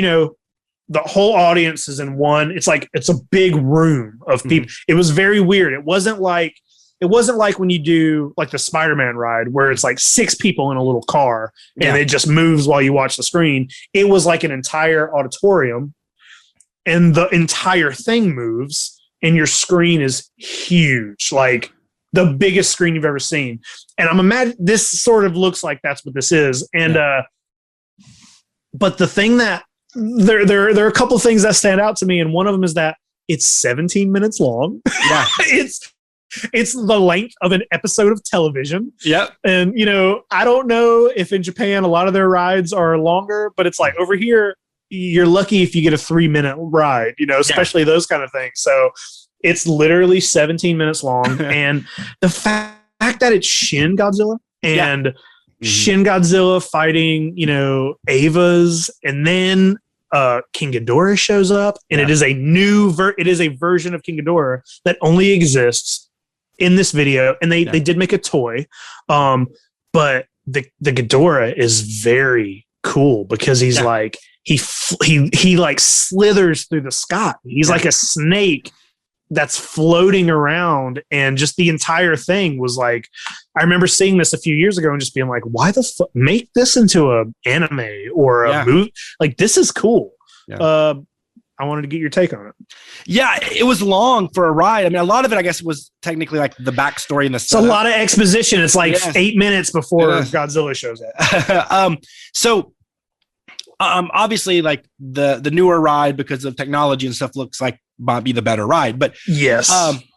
the whole audience is in one. It's a big room of people. It was very weird. It wasn't like it wasn't like when you do like the Spider-Man ride where it's like 6 people in a little car and it just moves while you watch the screen. It was like an entire auditorium and the entire thing moves and your screen is huge, like the biggest screen you've ever seen. And I'm imagining this sort of looks like that's what this is. And, but the thing that there are a couple of things that stand out to me. And one of them is that it's 17 minutes long. Yeah. It's the length of an episode of television. Yep. And, you know, I don't know if in Japan, a lot of their rides are longer, but it's like over here, you're lucky if you get a 3-minute ride, you know, especially those kind of things. So it's literally 17 minutes long. And the fact that it's Shin Godzilla and Shin Godzilla fighting, you know, Ava's, and then King Ghidorah shows up, and it is a new it is a version of King Ghidorah that only exists in this video. And they did make a toy. But the Ghidorah is very cool because he's like, he like slithers through the sky. He's like a snake that's floating around, and just the entire thing was like, I remember seeing this a few years ago and just being like, why the fuck make this into a anime or a movie? Like, this is cool. I wanted to get your take on it. Yeah, it was long for a ride. I mean, a lot of it, I guess, was technically like the backstory and the setup. It's a lot of exposition. It's like 8 minutes before Godzilla shows up. Obviously, like the newer ride, because of technology and stuff, looks like might be the better ride. But yes,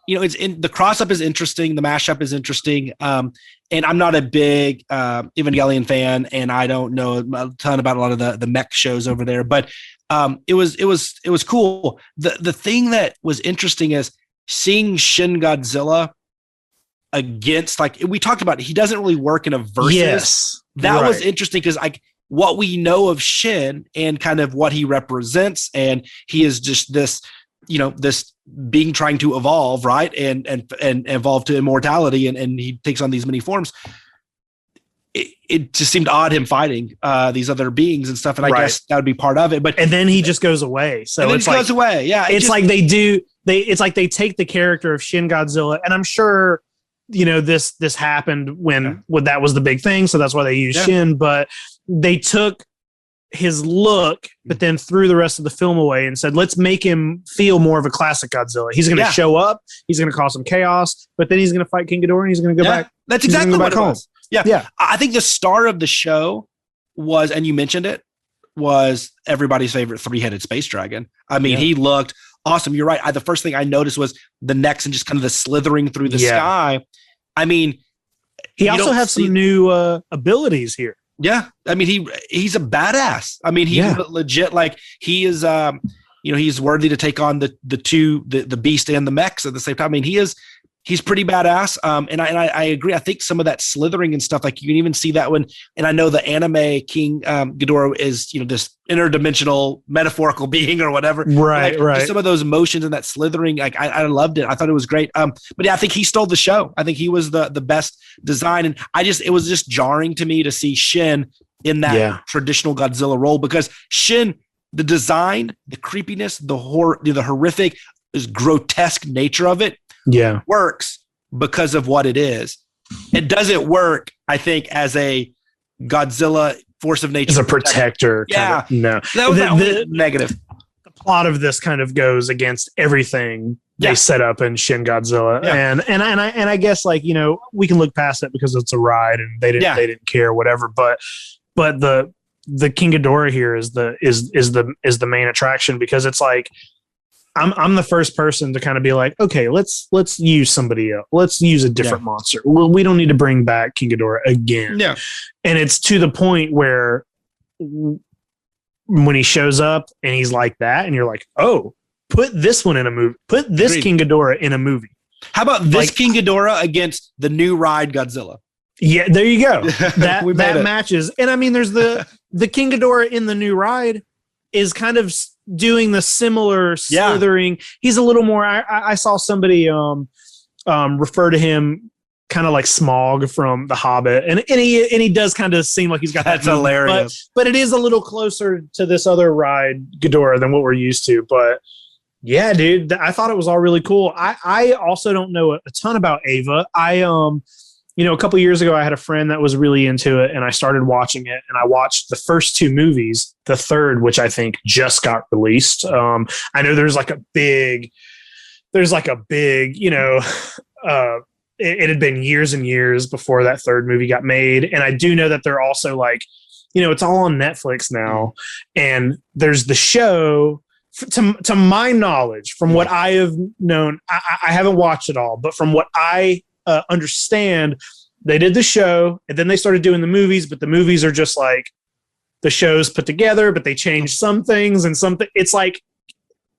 you know, it's the cross up is interesting. The mashup is interesting. And I'm not a big Evangelion fan, and I don't know a ton about a lot of the mech shows over there. But it was cool. The thing that was interesting is seeing Shin Godzilla against, like we talked about, he doesn't really work in a versus. Yes, that was interesting because like what we know of Shin and kind of what he represents, and he is just this, you know, this being trying to evolve, right, and evolve to immortality, and he takes on these many forms. It just seemed odd him fighting these other beings and stuff, and I guess that would be part of it. But and then he just goes away. So it's like, goes away. Yeah, it's like it's like they take the character of Shin Godzilla, and I'm sure, you know, this happened when that was the big thing, so that's why they used Shin. But they took his look, but then threw the rest of the film away and said, let's make him feel more of a classic Godzilla. He's going to show up, he's going to cause some chaos, but then he's going to fight King Ghidorah and he's going to go back. That's exactly what it was. Yeah. I think the star of the show was, and you mentioned it, was everybody's favorite 3-headed space dragon. I mean, he looked awesome. You're right. The first thing I noticed was the necks and just kind of the slithering through the sky. I mean, he also has some new abilities here. Yeah. I mean, he's a badass. I mean, he's legit, like he is, you know, he's worthy to take on the beast and the mechs at the same time. I mean, he's pretty badass. And I agree. I think some of that slithering and stuff, like you can even see that when, and I know the anime King Ghidorah is, you know, this interdimensional metaphorical being or whatever. Right. Just some of those motions and that slithering, like I loved it. I thought it was great. But yeah, I think he stole the show. I think he was the best design. And it was just jarring to me to see Shin in that traditional Godzilla role, because Shin, the design, the creepiness, the horror, the horrific, this grotesque nature of it, works because of what it is. It doesn't work, I think, as a Godzilla force of nature. As a protector. Yeah. No. That was the negative. The plot of this kind of goes against everything they set up in Shin Godzilla. Yeah. And I guess, like, you know, we can look past it because it's a ride and they didn't care, whatever. But the King Ghidorah here is the main attraction, because it's like, I'm the first person to kind of be like, okay, let's use somebody else. Let's use a different monster. Well, we don't need to bring back King Ghidorah again. Yeah. And it's to the point where when he shows up and he's like that, and you're like, oh, put this one in a movie. Put this King Ghidorah in a movie. How about this King Ghidorah against the new ride Godzilla? Yeah, there you go. That matches. And I mean, there's the King Ghidorah in the new ride is kind of doing the similar slithering. He's a little more. I saw somebody refer to him kind of like Smaug from The Hobbit, and he does kind of seem like he's got that's hilarious. But it is a little closer to this other ride Ghidorah than what we're used to. But Yeah, dude. I thought it was all really cool. I also don't know a ton about Ava. A couple years ago, I had a friend that was really into it, and I started watching it. And I watched the first two movies, the third, which I think just got released. I know there's like a big, it had been years and years before that third movie got made, and I do know that they're also like, it's all on Netflix now, and there's the show. To my knowledge, from what I have known, I haven't watched it all, but from what I understand, they did the show and then they started doing the movies, but the movies are just like the shows put together, but they changed some things and something. It's like,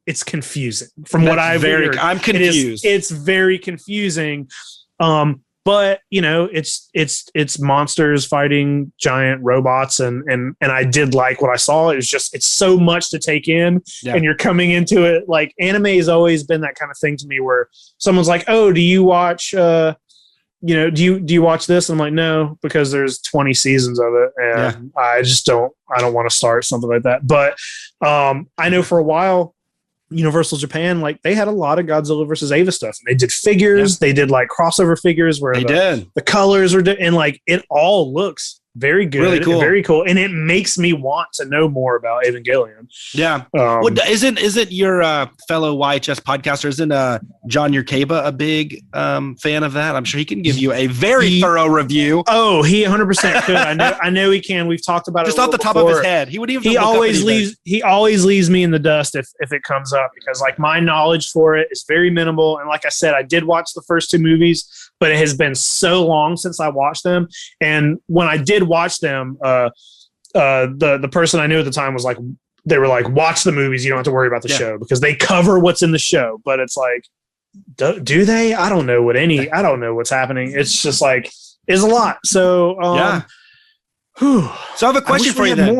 it's confusing from what I've heard. I'm confused. It's very confusing. But it's monsters fighting giant robots, and I did like what I saw. It's so much to take in, and you're coming into it like anime has always been that kind of thing to me, where someone's like, "Oh, do you watch? Do you watch this?" And I'm like, "No," because there's 20 seasons of it, and I don't want to start something like that. But I know for a while, Universal Japan, like they had a lot of Godzilla versus Ava stuff, and they did figures. They did like crossover figures where the colors were and like it all looks very good, really cool, very cool, and it makes me want to know more about Evangelion. Yeah, isn't your fellow YHS podcaster, isn't John Yerkeba a big fan of that? I'm sure he can give you a very thorough review. Oh, he 100% could. I know he can. We've talked about just it off the top of his head. He would even. He always leaves me in the dust if it comes up, because like my knowledge for it is very minimal. And like I said, I did watch the first two movies, but it has been so long since I watched them. And when I did watch them, the person I knew at the time was like, they were like, watch the movies, you don't have to worry about the show, because they cover what's in the show. But it's like, do they? I don't know what's happening. It's just like, it's a lot. So so I have a question for you then.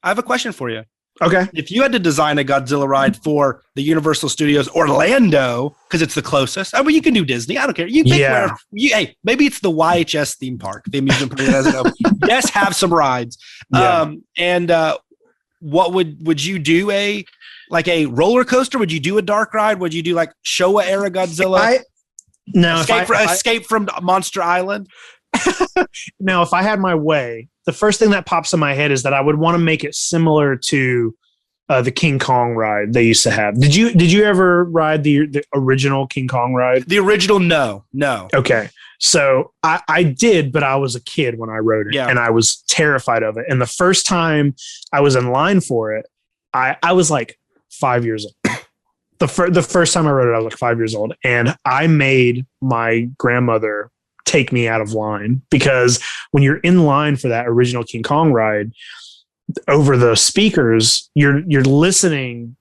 I have a question for you. Okay. If you had to design a Godzilla ride for the Universal Studios Orlando, because it's the closest. I mean, you can do Disney. I don't care. You pick wherever. Hey, maybe it's the YHS theme park. The amusement park doesn't know. Yes, have some rides. Yeah. What would you do? A roller coaster? Would you do a dark ride? Would you do like Showa era Godzilla? Escape from Monster Island. Now, if I had my way, the first thing that pops in my head is that I would want to make it similar to the King Kong ride they used to have. Did you ever ride the original King Kong ride? The original, no. Okay, so I did, but I was a kid when I rode it, and I was terrified of it. And the first time I was in line for it, I was like 5 years old. The first time I rode it, I was like 5 years old, and I made my grandmother take me out of line, because when you're in line for that original King Kong ride, over the speakers, you're listening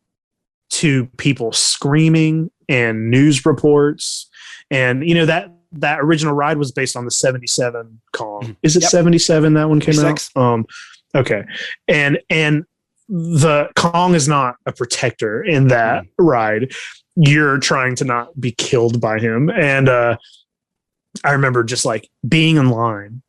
to people screaming and news reports. And that original ride was based on the 77 Kong. Is it 77 that one came out? Okay. And the Kong is not a protector in that ride. You're trying to not be killed by him. And I remember just like being in line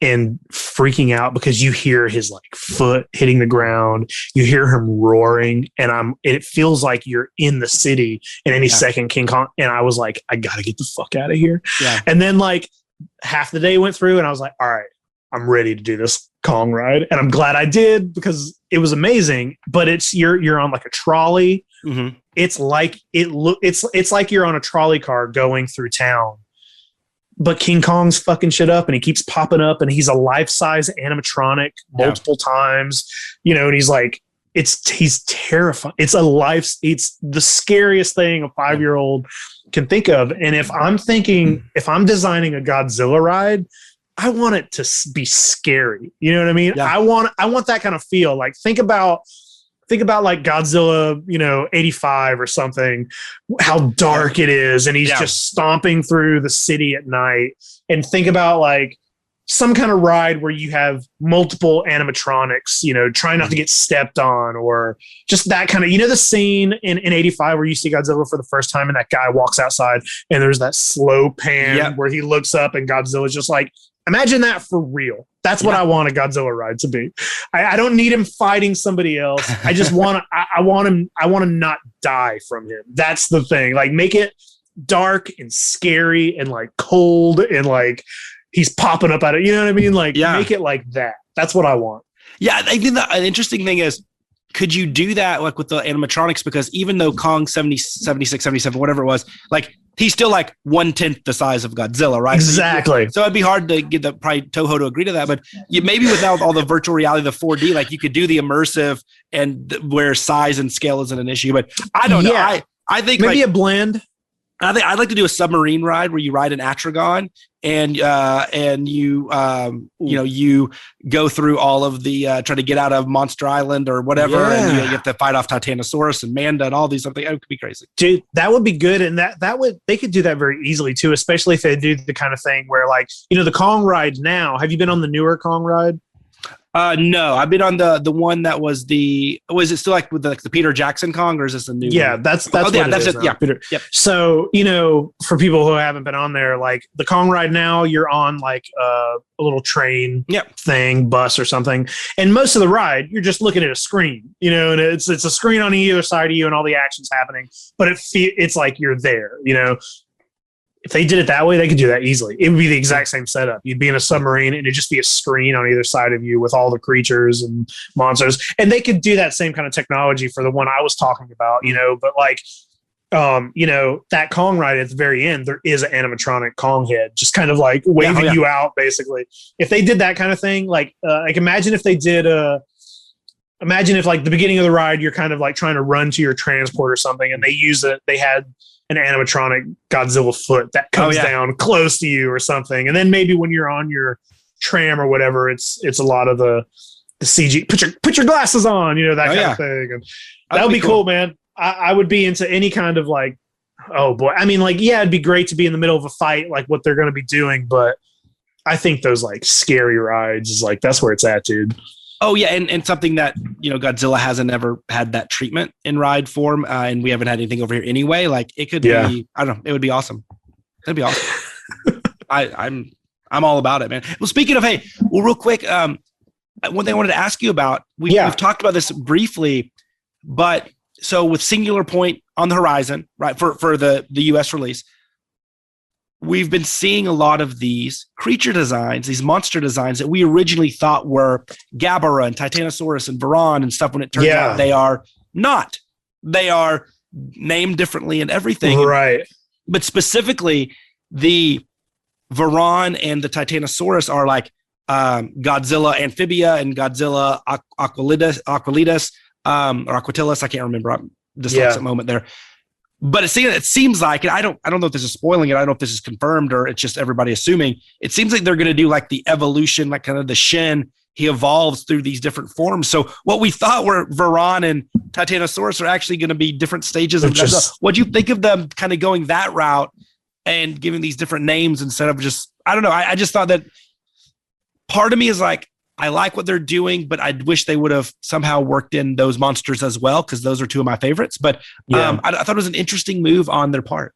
and freaking out because you hear his like foot hitting the ground, you hear him roaring, and it feels like you're in the city in any second, King Kong. And I was like, I gotta get the fuck out of here. Yeah. And then like half the day went through and I was like, all right, I'm ready to do this Kong ride. And I'm glad I did, because it was amazing. But it's you're on like a trolley. Mm-hmm. It's like it's like you're on a trolley car going through town. But King Kong's fucking shit up, and he keeps popping up, and he's a life-size animatronic multiple times, and he's like, he's terrifying. It's the scariest thing a 5-year-old can think of. And if I'm designing a Godzilla ride, I want it to be scary. You know what I mean? Yeah. I want that kind of feel. Like think about like Godzilla, 85 or something, how dark it is. And he's just stomping through the city at night. And think about like some kind of ride where you have multiple animatronics, trying not to get stepped on, or just that kind of, the scene in 85 where you see Godzilla for the first time and that guy walks outside and there's that slow pan where he looks up and Godzilla's just like, imagine that for real. That's what I want a Godzilla ride to be. I don't need him fighting somebody else. I just want I want him. I want to not die from him. That's the thing. Like, make it dark and scary and like cold and like he's popping up at it. You know what I mean? Like, make it like that. That's what I want. Yeah, I think the interesting thing is, could you do that like with the animatronics? Because even though Kong 76, 77, whatever it was, like he's still like 1/10 the size of Godzilla, right? Exactly. So it'd be hard to get probably Toho to agree to that, but maybe without all the virtual reality, the 4D, like you could do the immersive and where size and scale isn't an issue. But I don't know. I think maybe a blend. I think I'd like to do a submarine ride where you ride an Atragon and you you go through all of the try to get out of Monster Island or whatever, and you have to fight off Titanosaurus and Manda and all these other things. It could be crazy, dude. That would be good, and that would they could do that very easily too, especially if they do the kind of thing where like the Kong ride now. Have you been on the newer Kong ride? No, I've been on the one that was was it still like with the Peter Jackson Kong, or is this a new? Yeah, one? that's it. Yeah, Peter. Yep. So for people who haven't been on there, like the Kong ride now, you're on like a little train thing, bus or something, and most of the ride you're just looking at a screen, and it's a screen on either side of you, and all the action's happening, but it's like you're there, If they did it that way, they could do that easily. It would be the exact same setup. You'd be in a submarine and it'd just be a screen on either side of you with all the creatures and monsters. And they could do that same kind of technology for the one I was talking about, but like, that Kong ride at the very end, there is an animatronic Kong head just kind of like waving you out, basically. If they did that kind of thing, like imagine if they did imagine if like the beginning of the ride, you're kind of like trying to run to your transport or something, and they had an animatronic Godzilla foot that comes down close to you or something. And then maybe when you're on your tram or whatever, it's a lot of the CG, put your glasses on, that kind of thing. And that would be cool, man. I would be into any kind of like, oh boy. I mean, like, it'd be great to be in the middle of a fight, like what they're going to be doing. But I think those like scary rides is like, that's where it's at, dude. Oh yeah, and something that Godzilla hasn't ever had that treatment in ride form, and we haven't had anything over here anyway. Like it could be, I don't know, it would be awesome. It'd be awesome. I'm all about it, man. Well, speaking of real quick, one thing I wanted to ask you about, we've talked about this briefly, but so with Singular Point on the horizon, right, for the US release, we've been seeing a lot of these creature designs, these monster designs that we originally thought were Gabara and Titanosaurus and Varan and stuff, when it turns out they are not. They are named differently and everything. Right. But specifically, the Varan and the Titanosaurus are like Godzilla Amphibia and Godzilla Aquilidas, or Aquatilis. I can't remember. I'm dyslexic moment there. But it seems like, and I don't know if this is spoiling it. I don't know if this is confirmed or it's just everybody assuming. It seems like they're going to do like the evolution, like kind of the Shin. He evolves through these different forms. So what we thought were Varan and Titanosaurus are actually going to be different stages of Godzilla. What do you think of them kind of going that route and giving these different names instead of just, I don't know. I just thought that part of me is like, I like what they're doing, but I wish they would have somehow worked in those monsters as well, because those are two of my favorites. But I thought it was an interesting move on their part.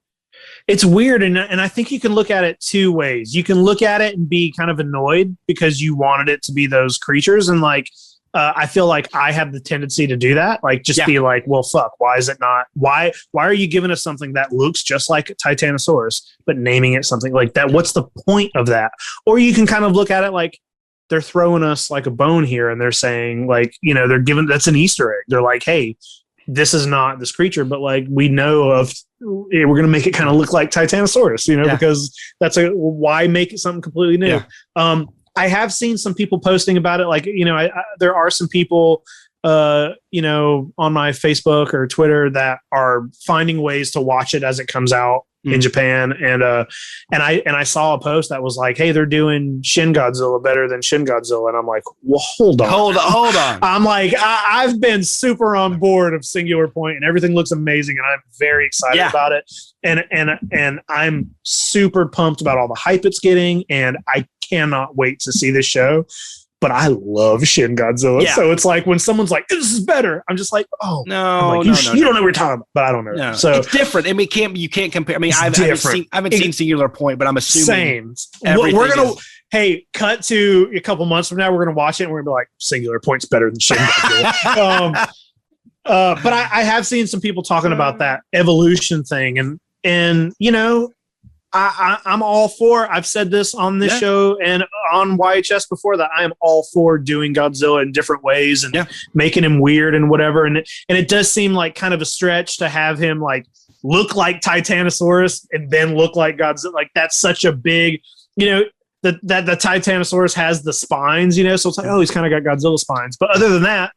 It's weird, and I think you can look at it two ways. You can look at it and be kind of annoyed because you wanted it to be those creatures, and like I feel like I have the tendency to do that. Like just be like, well, fuck, why is it not? Why are you giving us something that looks just like a Titanosaurus, but naming it something like that? What's the point of that? Or you can kind of look at it like, they're throwing us like a bone here, and they're saying like, they're giving, that's an Easter egg. They're like, hey, this is not this creature, but like we know of, we're going to make it kind of look like Titanosaurus, because that's why make it something completely new. Yeah. I have seen some people posting about it. Like, there are some people, on my Facebook or Twitter that are finding ways to watch it as it comes out in Japan. And I saw a post that was like, hey, they're doing Shin Godzilla better than Shin Godzilla. And I'm like, well, hold on. I'm like, I've been super on board of Singular Point and everything looks amazing. And I'm very excited about it. And I'm super pumped about all the hype it's getting. And I cannot wait to see this show. But I love Shin Godzilla. Yeah. So it's like when someone's like, this is better, I'm just like, oh, no, you don't know what you're talking about, but I don't know. No. So it's different. I mean, you can't compare. I mean, I haven't seen Singular Point, but I'm assuming same. We're hey, cut to a couple months from now, we're going to watch it and we're going to be like, Singular Point's better than Shin Godzilla. But I have seen some people talking about that evolution thing, and you know, I'm all for. I've said this on this show and on YHS before that I am all for doing Godzilla in different ways and making him weird and whatever. And it does seem like kind of a stretch to have him like look like Titanosaurus and then look like Godzilla. Like that's such a big, you know, that the Titanosaurus has the spines, you know, so it's like, oh, he's kind of got Godzilla spines. But other than that,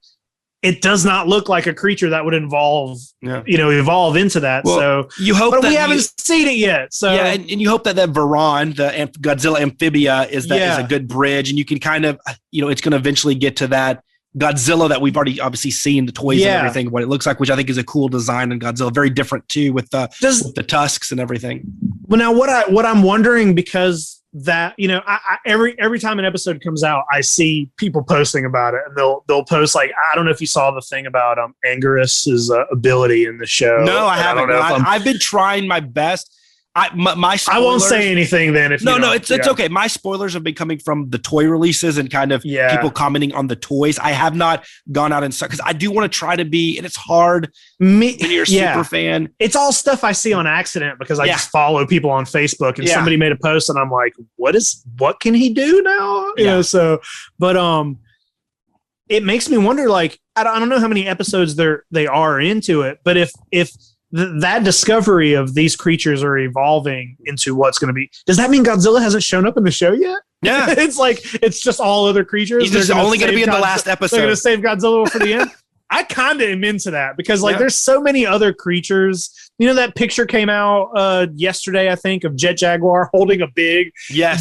it does not look like a creature that would evolve into that. Well, so you hope, but we haven't seen it yet. So and you hope that Varan, the Godzilla amphibia, is a good bridge, and you can kind of, you know, it's going to eventually get to that Godzilla that we've already obviously seen the toys and everything, what it looks like, which I think is a cool design. And Godzilla, very different too, with the tusks and everything. Well, now what I'm wondering, because that, you know, I every time an episode comes out, I see people posting about it, and they'll post like, I don't know if you saw the thing about Anguirus's ability in the show. No, I haven't. I've been trying my best. My spoilers, I won't say anything then. It's okay. My spoilers have been coming from the toy releases and kind of people commenting on the toys. I have not gone out and stuff because I do want to try to be, and it's hard when you're a super fan. It's all stuff I see on accident because I just follow people on Facebook, and somebody made a post and I'm like, what can he do now? You know, so, but it makes me wonder, like, I don't know how many episodes they are into it, but if that discovery of these creatures are evolving into what's going to be, does that mean Godzilla hasn't shown up in the show yet? Yeah. It's like, it's just all other creatures. He's just only going to be in the last episode. They're going to save Godzilla for the end. I kind of am into that because like there's so many other creatures. You know, that picture came out yesterday, I think, of Jet Jaguar holding a big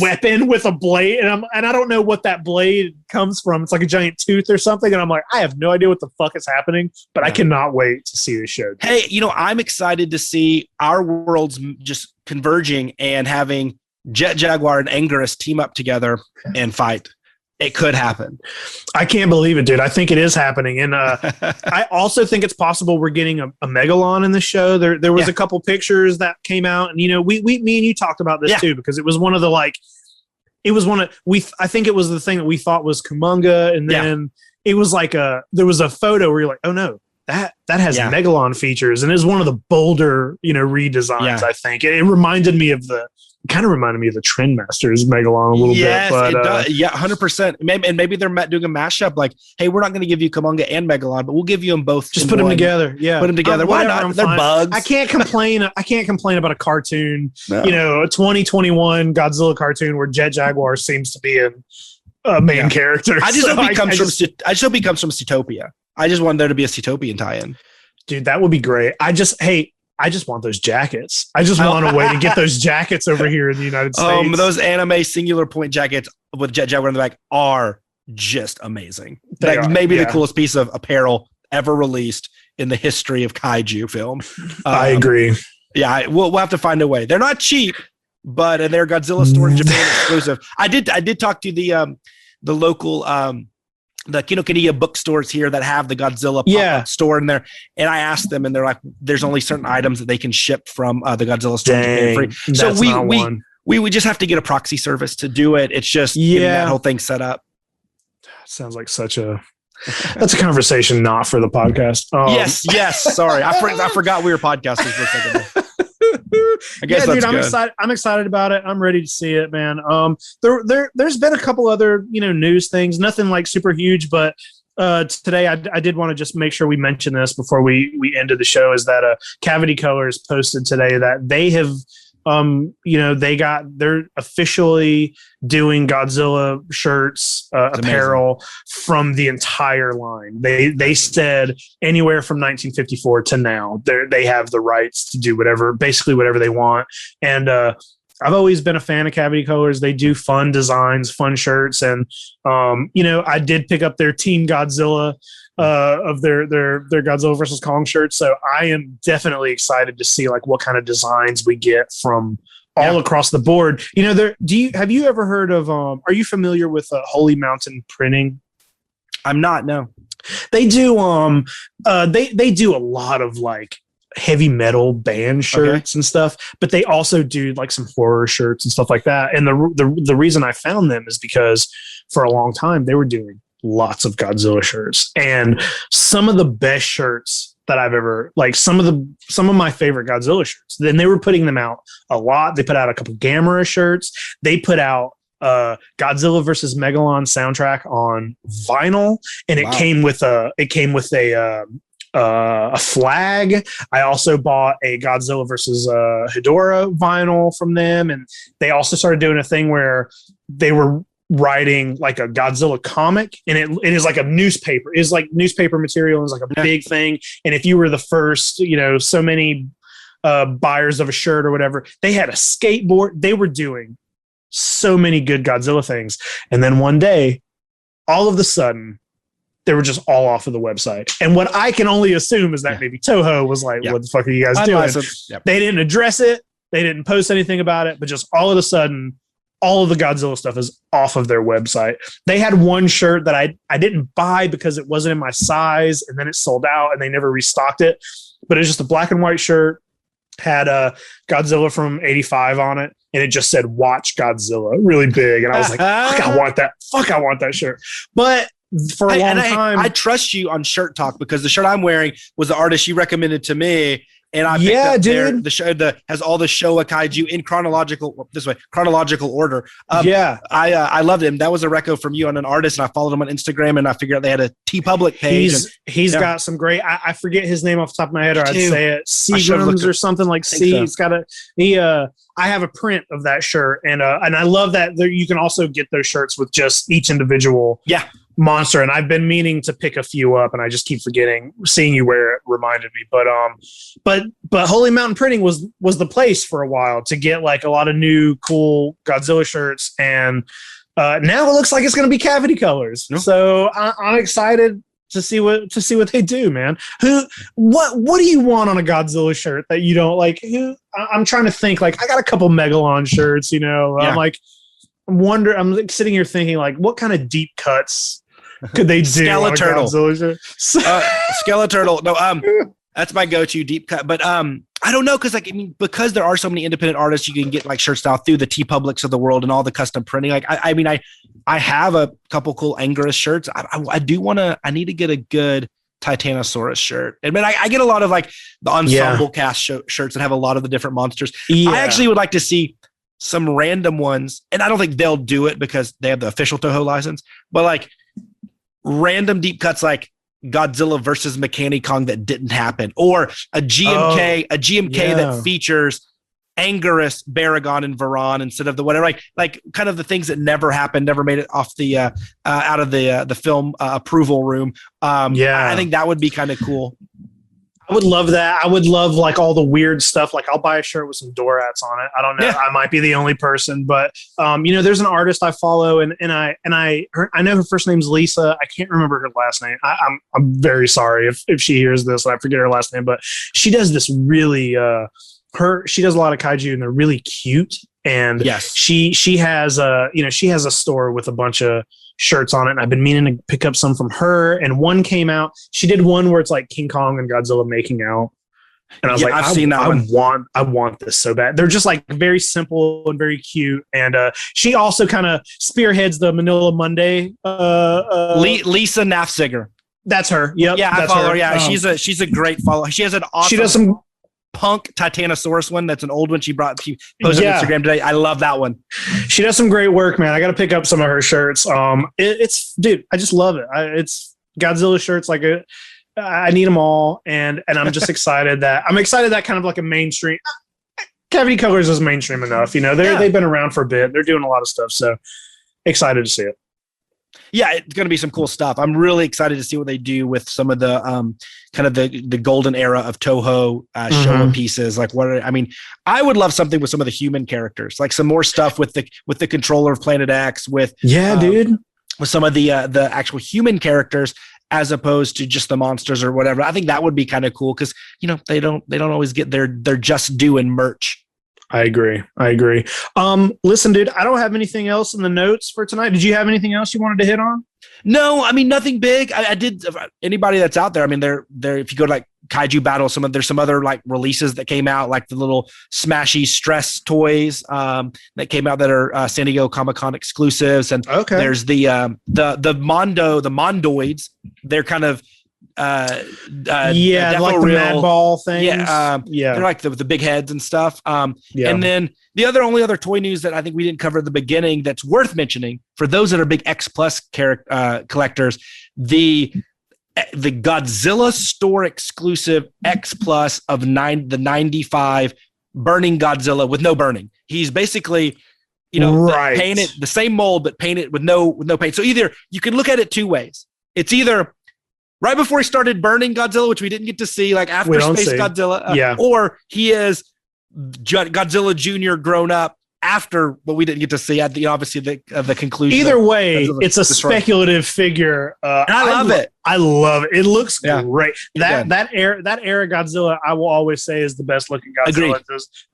weapon with a blade. And I don't know what that blade comes from. It's like a giant tooth or something. And I'm like, I have no idea what the fuck is happening, but I cannot wait to see this show. Hey, you know, I'm excited to see our worlds just converging and having Jet Jaguar and Anguirus team up together and fight. It could happen. I can't believe it, dude. I think it is happening. And I also think it's possible we're getting a Megalon in the show. There was a couple pictures that came out, and, you know, me and you talked about this too, because it was one of the, like, I think it was the thing that we thought was Kumonga. And then it was like there was a photo where you're like, oh no, that has Megalon features. And it was one of the bolder, you know, redesigns. I think it reminded me of the Trendmasters Megalon a little bit. But, it does. 100%. Maybe they're doing a mashup. Like, hey, we're not going to give you Kumonga and Megalon, but we'll give you them both. Just put them together. Yeah, put them together. Why not? They're bugs. I can't complain. I can't complain about a cartoon. No. You know, a 2021 Godzilla cartoon where Jet Jaguar seems to be a main character. I just hope he comes from Zootopia. I just want there to be a Zootopian tie-in. Dude, that would be great. I just want those jackets. I just want a way to get those jackets over here in the United States. Those anime Singular Point jackets with Jet Jaguar in the back are just amazing. Maybe the coolest piece of apparel ever released in the history of kaiju film. I agree. Yeah, we'll have to find a way. They're not cheap, but they're Godzilla store in Japan exclusive. I did talk to the local the Kinokuniya bookstores here that have the Godzilla pop-up store in there. And I asked them, and they're like, there's only certain items that they can ship from the Godzilla store in Japan free. So we just have to get a proxy service to do it. It's just getting that whole thing set up. Sounds like that's a conversation not for the podcast. Yes. Sorry. I forgot we were podcasters for a second. I guess that's good. I'm excited about it. I'm ready to see it, man. There's been a couple other, you know, news things, nothing like super huge, but today I did want to just make sure we mention this before we ended the show, is that Cavity Colors posted today that they have they're officially doing Godzilla shirts, apparel from the entire line. They said anywhere from 1954 to now, they have the rights to do basically whatever they want. And I've always been a fan of Cavity Colors. They do fun designs, fun shirts, and I did pick up their Team Godzilla of their Godzilla versus Kong shirts. So I am definitely excited to see like what kind of designs we get from all across the board. You know, have you ever heard of are you familiar with Holy Mountain Printing? I'm not, no. They do they do a lot of like heavy metal band shirts and stuff, but they also do like some horror shirts and stuff like that. And the reason I found them is because for a long time they were doing lots of Godzilla shirts, and some of the best shirts that I've ever, like some of my favorite Godzilla shirts. Then they were putting them out a lot. They put out a couple Gamera shirts. They put out Godzilla versus Megalon soundtrack on vinyl, and it came with a flag. I also bought a Godzilla versus Hedorah vinyl from them, and they also started doing a thing where they were writing like a Godzilla comic, and it is like a newspaper. It's like newspaper material. It's like a big thing, and if you were the first, so many buyers of a shirt or whatever, they had a skateboard. They were doing so many good Godzilla things, and then one day, all of a sudden, they were just all off of the website. And what I can only assume is that maybe Toho was like, what the fuck are you guys doing? They didn't address it. They didn't post anything about it, but just all of a sudden, all of the Godzilla stuff is off of their website. They had one shirt that I didn't buy because it wasn't in my size, and then it sold out and they never restocked it. But it was just a black and white shirt, had a Godzilla from 85 on it, and it just said "Watch Godzilla" really big. And I was like, fuck, I want that. Fuck, I want that shirt. But for a long time, I trust you on Shirt Talk, because the shirt I'm wearing was the artist you recommended to me, and I picked up the show has all the Showa kaiju in chronological order. I loved him. That was a reco from you on an artist, and I followed him on Instagram, and I figured out they had a TeePublic page. He's got some great. I forget his name off the top of my head, or I'd say it Seagrams or something like C. So. It's got I have a print of that shirt, and I love that you can also get those shirts with just each individual monster, and I've been meaning to pick a few up, and I just keep forgetting. Seeing you wear it reminded me, but Holy Mountain Printing was the place for a while to get like a lot of new cool Godzilla shirts, and now it looks like it's going to be Cavity Colors. So I'm excited to see what they do, man. What do you want on a Godzilla shirt that you don't like? I'm trying to think. Like, I got a couple Megalon shirts, I'm sitting here thinking, like, what kind of deep cuts could they do? Skeleturtle. Skeleturtle. No, that's my go-to deep cut. But I don't know, because there are so many independent artists, you can get like shirts now through the TeePublics of the world and all the custom printing. Like, I have a couple cool Anguirus shirts. I need to get a good Titanosaurus shirt. And I get a lot of like the ensemble cast shirts that have a lot of the different monsters. I actually would like to see some random ones, and I don't think they'll do it because they have the official Toho license, but like random deep cuts like Godzilla versus Mechanicon that didn't happen, or a GMK that features Anguirus, Baragon, and Varan instead of the whatever, like kind of the things that never happened, never made it off the out of the film approval room. I think that would be kind of cool. I would love that. I would love like all the weird stuff. Like, I'll buy a shirt with some Dorats on it. I don't know. Yeah. I might be the only person, but there's an artist I follow, and I know her first name's Lisa. I can't remember her last name. I'm very sorry if she hears this and I forget her last name, but she does this really she does a lot of kaiju, and they're really cute. And she has a store with a bunch of shirts on it, and I've been meaning to pick up some from her. And one came out. She did one where it's like King Kong and Godzilla making out, and I was like, I've seen that one. I want this so bad. They're just like very simple and very cute. And she also kind of spearheads the Manila Monday. Lisa Nafziger. That's her. Yep. Yeah, I follow her. Yeah, she's a great follower. She has an awesome. She does some punk Titanosaurus one. That's an old one she posted on Instagram today. I love that one. She does some great work, man. I got to pick up some of her shirts. It's dude, I just love it. It's Godzilla shirts. Like, I need them all, and I'm just excited that kind of like a mainstream. Cavity Colors is mainstream enough. They've been around for a bit. They're doing a lot of stuff, so excited to see it. Yeah, it's going to be some cool stuff. I'm really excited to see what they do with some of the kind of the golden era of Toho Showa pieces. Like, I would love something with some of the human characters, like some more stuff with the controller of Planet X, with some of the actual human characters as opposed to just the monsters or whatever. I think that would be kind of cool because they don't always get their just due in merch. I agree. Listen, dude, I don't have anything else in the notes for tonight. Did you have anything else you wanted to hit on? No, nothing big. I did. Anybody that's out there, they're if you go to like Kaiju Battle. There's some other like releases that came out, like the little smashy stress toys that came out that are San Diego Comic-Con exclusives. And there's the Mondoids. They're kind of like the Mad Ball things. They're like the big heads and stuff. And then the only other toy news that I think we didn't cover at the beginning that's worth mentioning for those that are big X Plus collectors, the Godzilla store exclusive X Plus of the 95 burning Godzilla with no burning. He's basically, painted the same mold, but painted with no paint. So either you can look at it two ways. It's either right before he started burning Godzilla, which we didn't get to see, like after Space Godzilla, or he is Godzilla Jr. grown up after what we didn't get to see at the the conclusion. Either way, it's a speculative figure. And I love it. I love it. It looks great. That era Godzilla, I will always say, is the best looking Godzilla.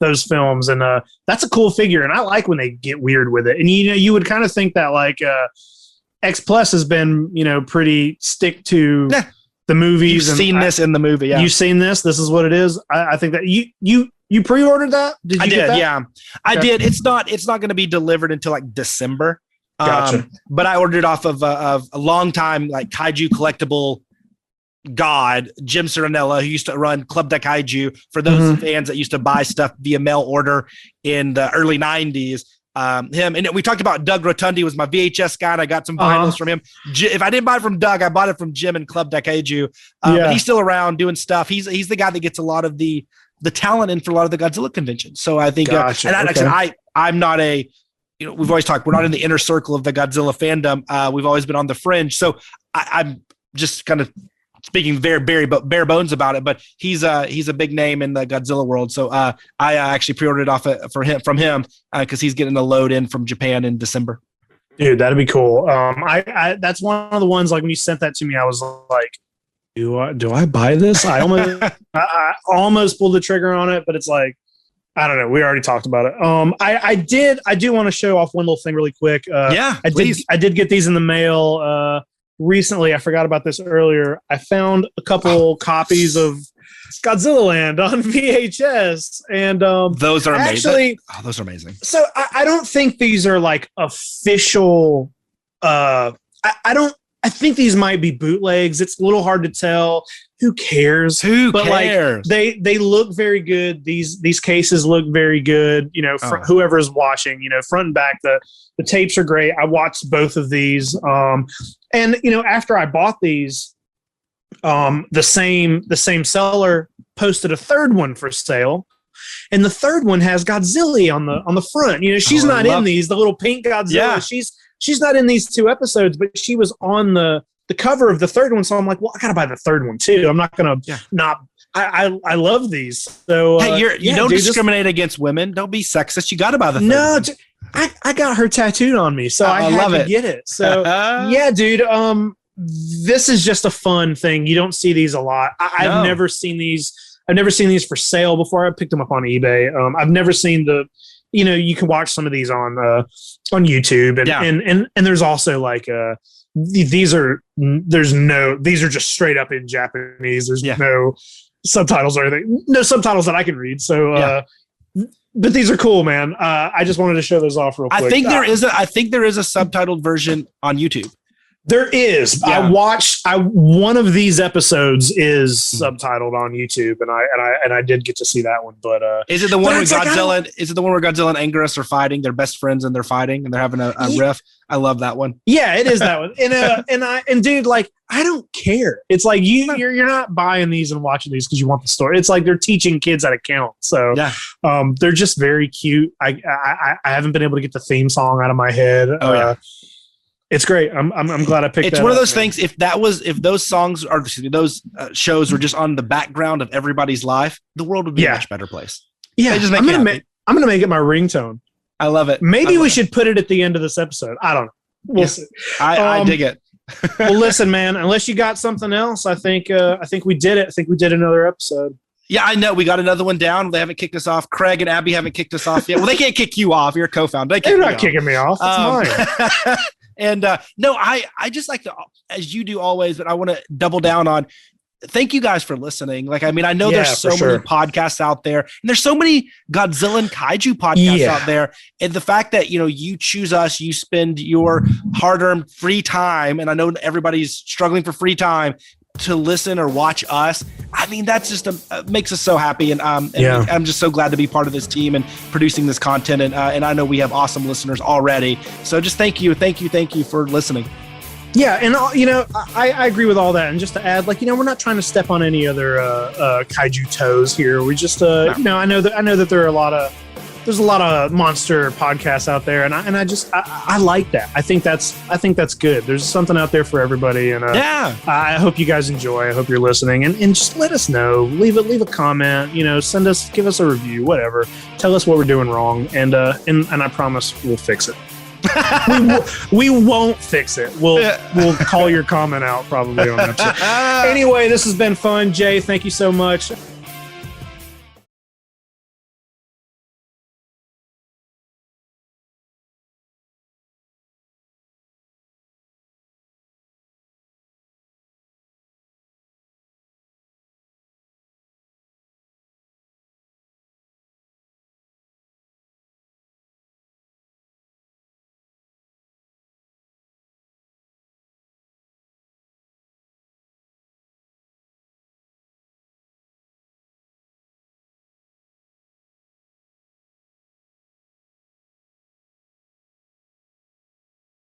Those films, and that's a cool figure. And I like when they get weird with it. And you would kind of think that like X Plus has been pretty stick to the movies. You've seen this in the movie. Yeah, you've seen this. This is what it is. I think that you pre-ordered that? Did you get that? Yeah, I did. It's not going to be delivered until like December. Gotcha. But I ordered it off of a long time like Kaiju Collectible god, Jim Serenella, who used to run Club de Kaiju. For those fans that used to buy stuff via mail order in the early 90s. Him, and we talked about Doug Rotundi was my VHS guy, and I got some vinyls from him. If I didn't buy it from Doug, I bought it from Jim and Club de Kaiju. But he's still around doing stuff. He's the guy that gets a lot of the talent in for a lot of the Godzilla conventions. So I think, I'm not a, we've always talked, we're not in the inner circle of the Godzilla fandom. We've always been on the fringe. So I'm just kind of speaking very bare bones about it, but he's a big name in the Godzilla world. So I actually pre-ordered it from him because he's getting a load in from Japan in December. Dude, that'd be cool. I that's one of the ones, like when you sent that to me, I was like, do I buy this? I almost pulled the trigger on it, but it's like, I don't know. We already talked about it. I do want to show off one little thing really quick. Please. I did get these in the mail recently. I forgot about this earlier. I found a couple copies of Godzilla Land on VHS, and those are amazing. Actually, those are amazing. So I don't think these are like official. I think these might be bootlegs. It's a little hard to tell. Who cares? But like they look very good. These cases look very good. Whoever's watching, front and back, the tapes are great. I watched both of these. And after I bought these, the same seller posted a third one for sale. And the third one has Godzilla on the front. She's not in these, the little pink Godzilla. Yeah. She's not in these two episodes, but she was on the cover of the third one. So I'm like, well, I got to buy the third one too. I'm not going to not. I love these. So hey, you don't discriminate against women. Don't be sexist. You got to buy the third one. I got her tattooed on me, so I had to get it. So yeah, dude. This is just a fun thing. You don't see these a lot. I've never seen these. I've never seen these for sale before. I picked them up on eBay. I've never seen you can watch some of these on YouTube, and there's also like these are just straight up in Japanese. There's no subtitles or anything. No subtitles that I can read. So but these are cool, man. I just wanted to show those off real quick. I think there is a subtitled version on YouTube. There is. Yeah. One of these episodes is subtitled on YouTube, and I did get to see that one. But is it the one where Godzilla? Is it the one where Godzilla and Anguirus are fighting? They're best friends and they're fighting and they're having a riff. I love that one. Yeah, it is that one. And dude, like, I don't care. It's like you're not buying these and watching these because you want the story. It's like they're teaching kids how to count. So they're just very cute. I haven't been able to get the theme song out of my head. It's great. I'm glad I picked. It's one of those things. If those songs are those shows were just on the background of everybody's life, the world would be a much better place. Yeah, I'm gonna make it my ringtone. I love it. Maybe we should put it at the end of this episode. I don't know. We'll see. I dig it. Well, listen, man. Unless you got something else, I think we did it. I think we did another episode. Yeah, I know. We got another one down. They haven't kicked us off. Craig and Abby haven't kicked us off yet. Well, they can't kick you off. You're a co-founder. They're not kicking me off. It's mine. And no, I just like to, as you do always, but I want to double down on thank you guys for listening. Like, I mean, I know Yeah, there's so for many sure. podcasts out there, and there's so many Godzilla and Kaiju podcasts out there. And the fact that, you know, you choose us, you spend your hard-earned free time, and I know everybody's struggling for free time to listen or watch us. I mean, that's just makes us so happy. And I'm just so glad to be part of this team and producing this content. And I know we have awesome listeners already. So just thank you for listening. Yeah, and you know, I agree with all that. And just to add, like, you know, we're not trying to step on any other kaiju toes here. We just, you know, I know that there are there's a lot of monster podcasts out there, and I like that. I think that's good. There's something out there for everybody, and I hope you guys enjoy. I hope you're listening, and just let us know. Leave a comment. You know, give us a review, whatever. Tell us what we're doing wrong, and I promise we'll fix it. we won't fix it. We'll call your comment out probably on episode. Anyway, this has been fun. Jay, thank you so much.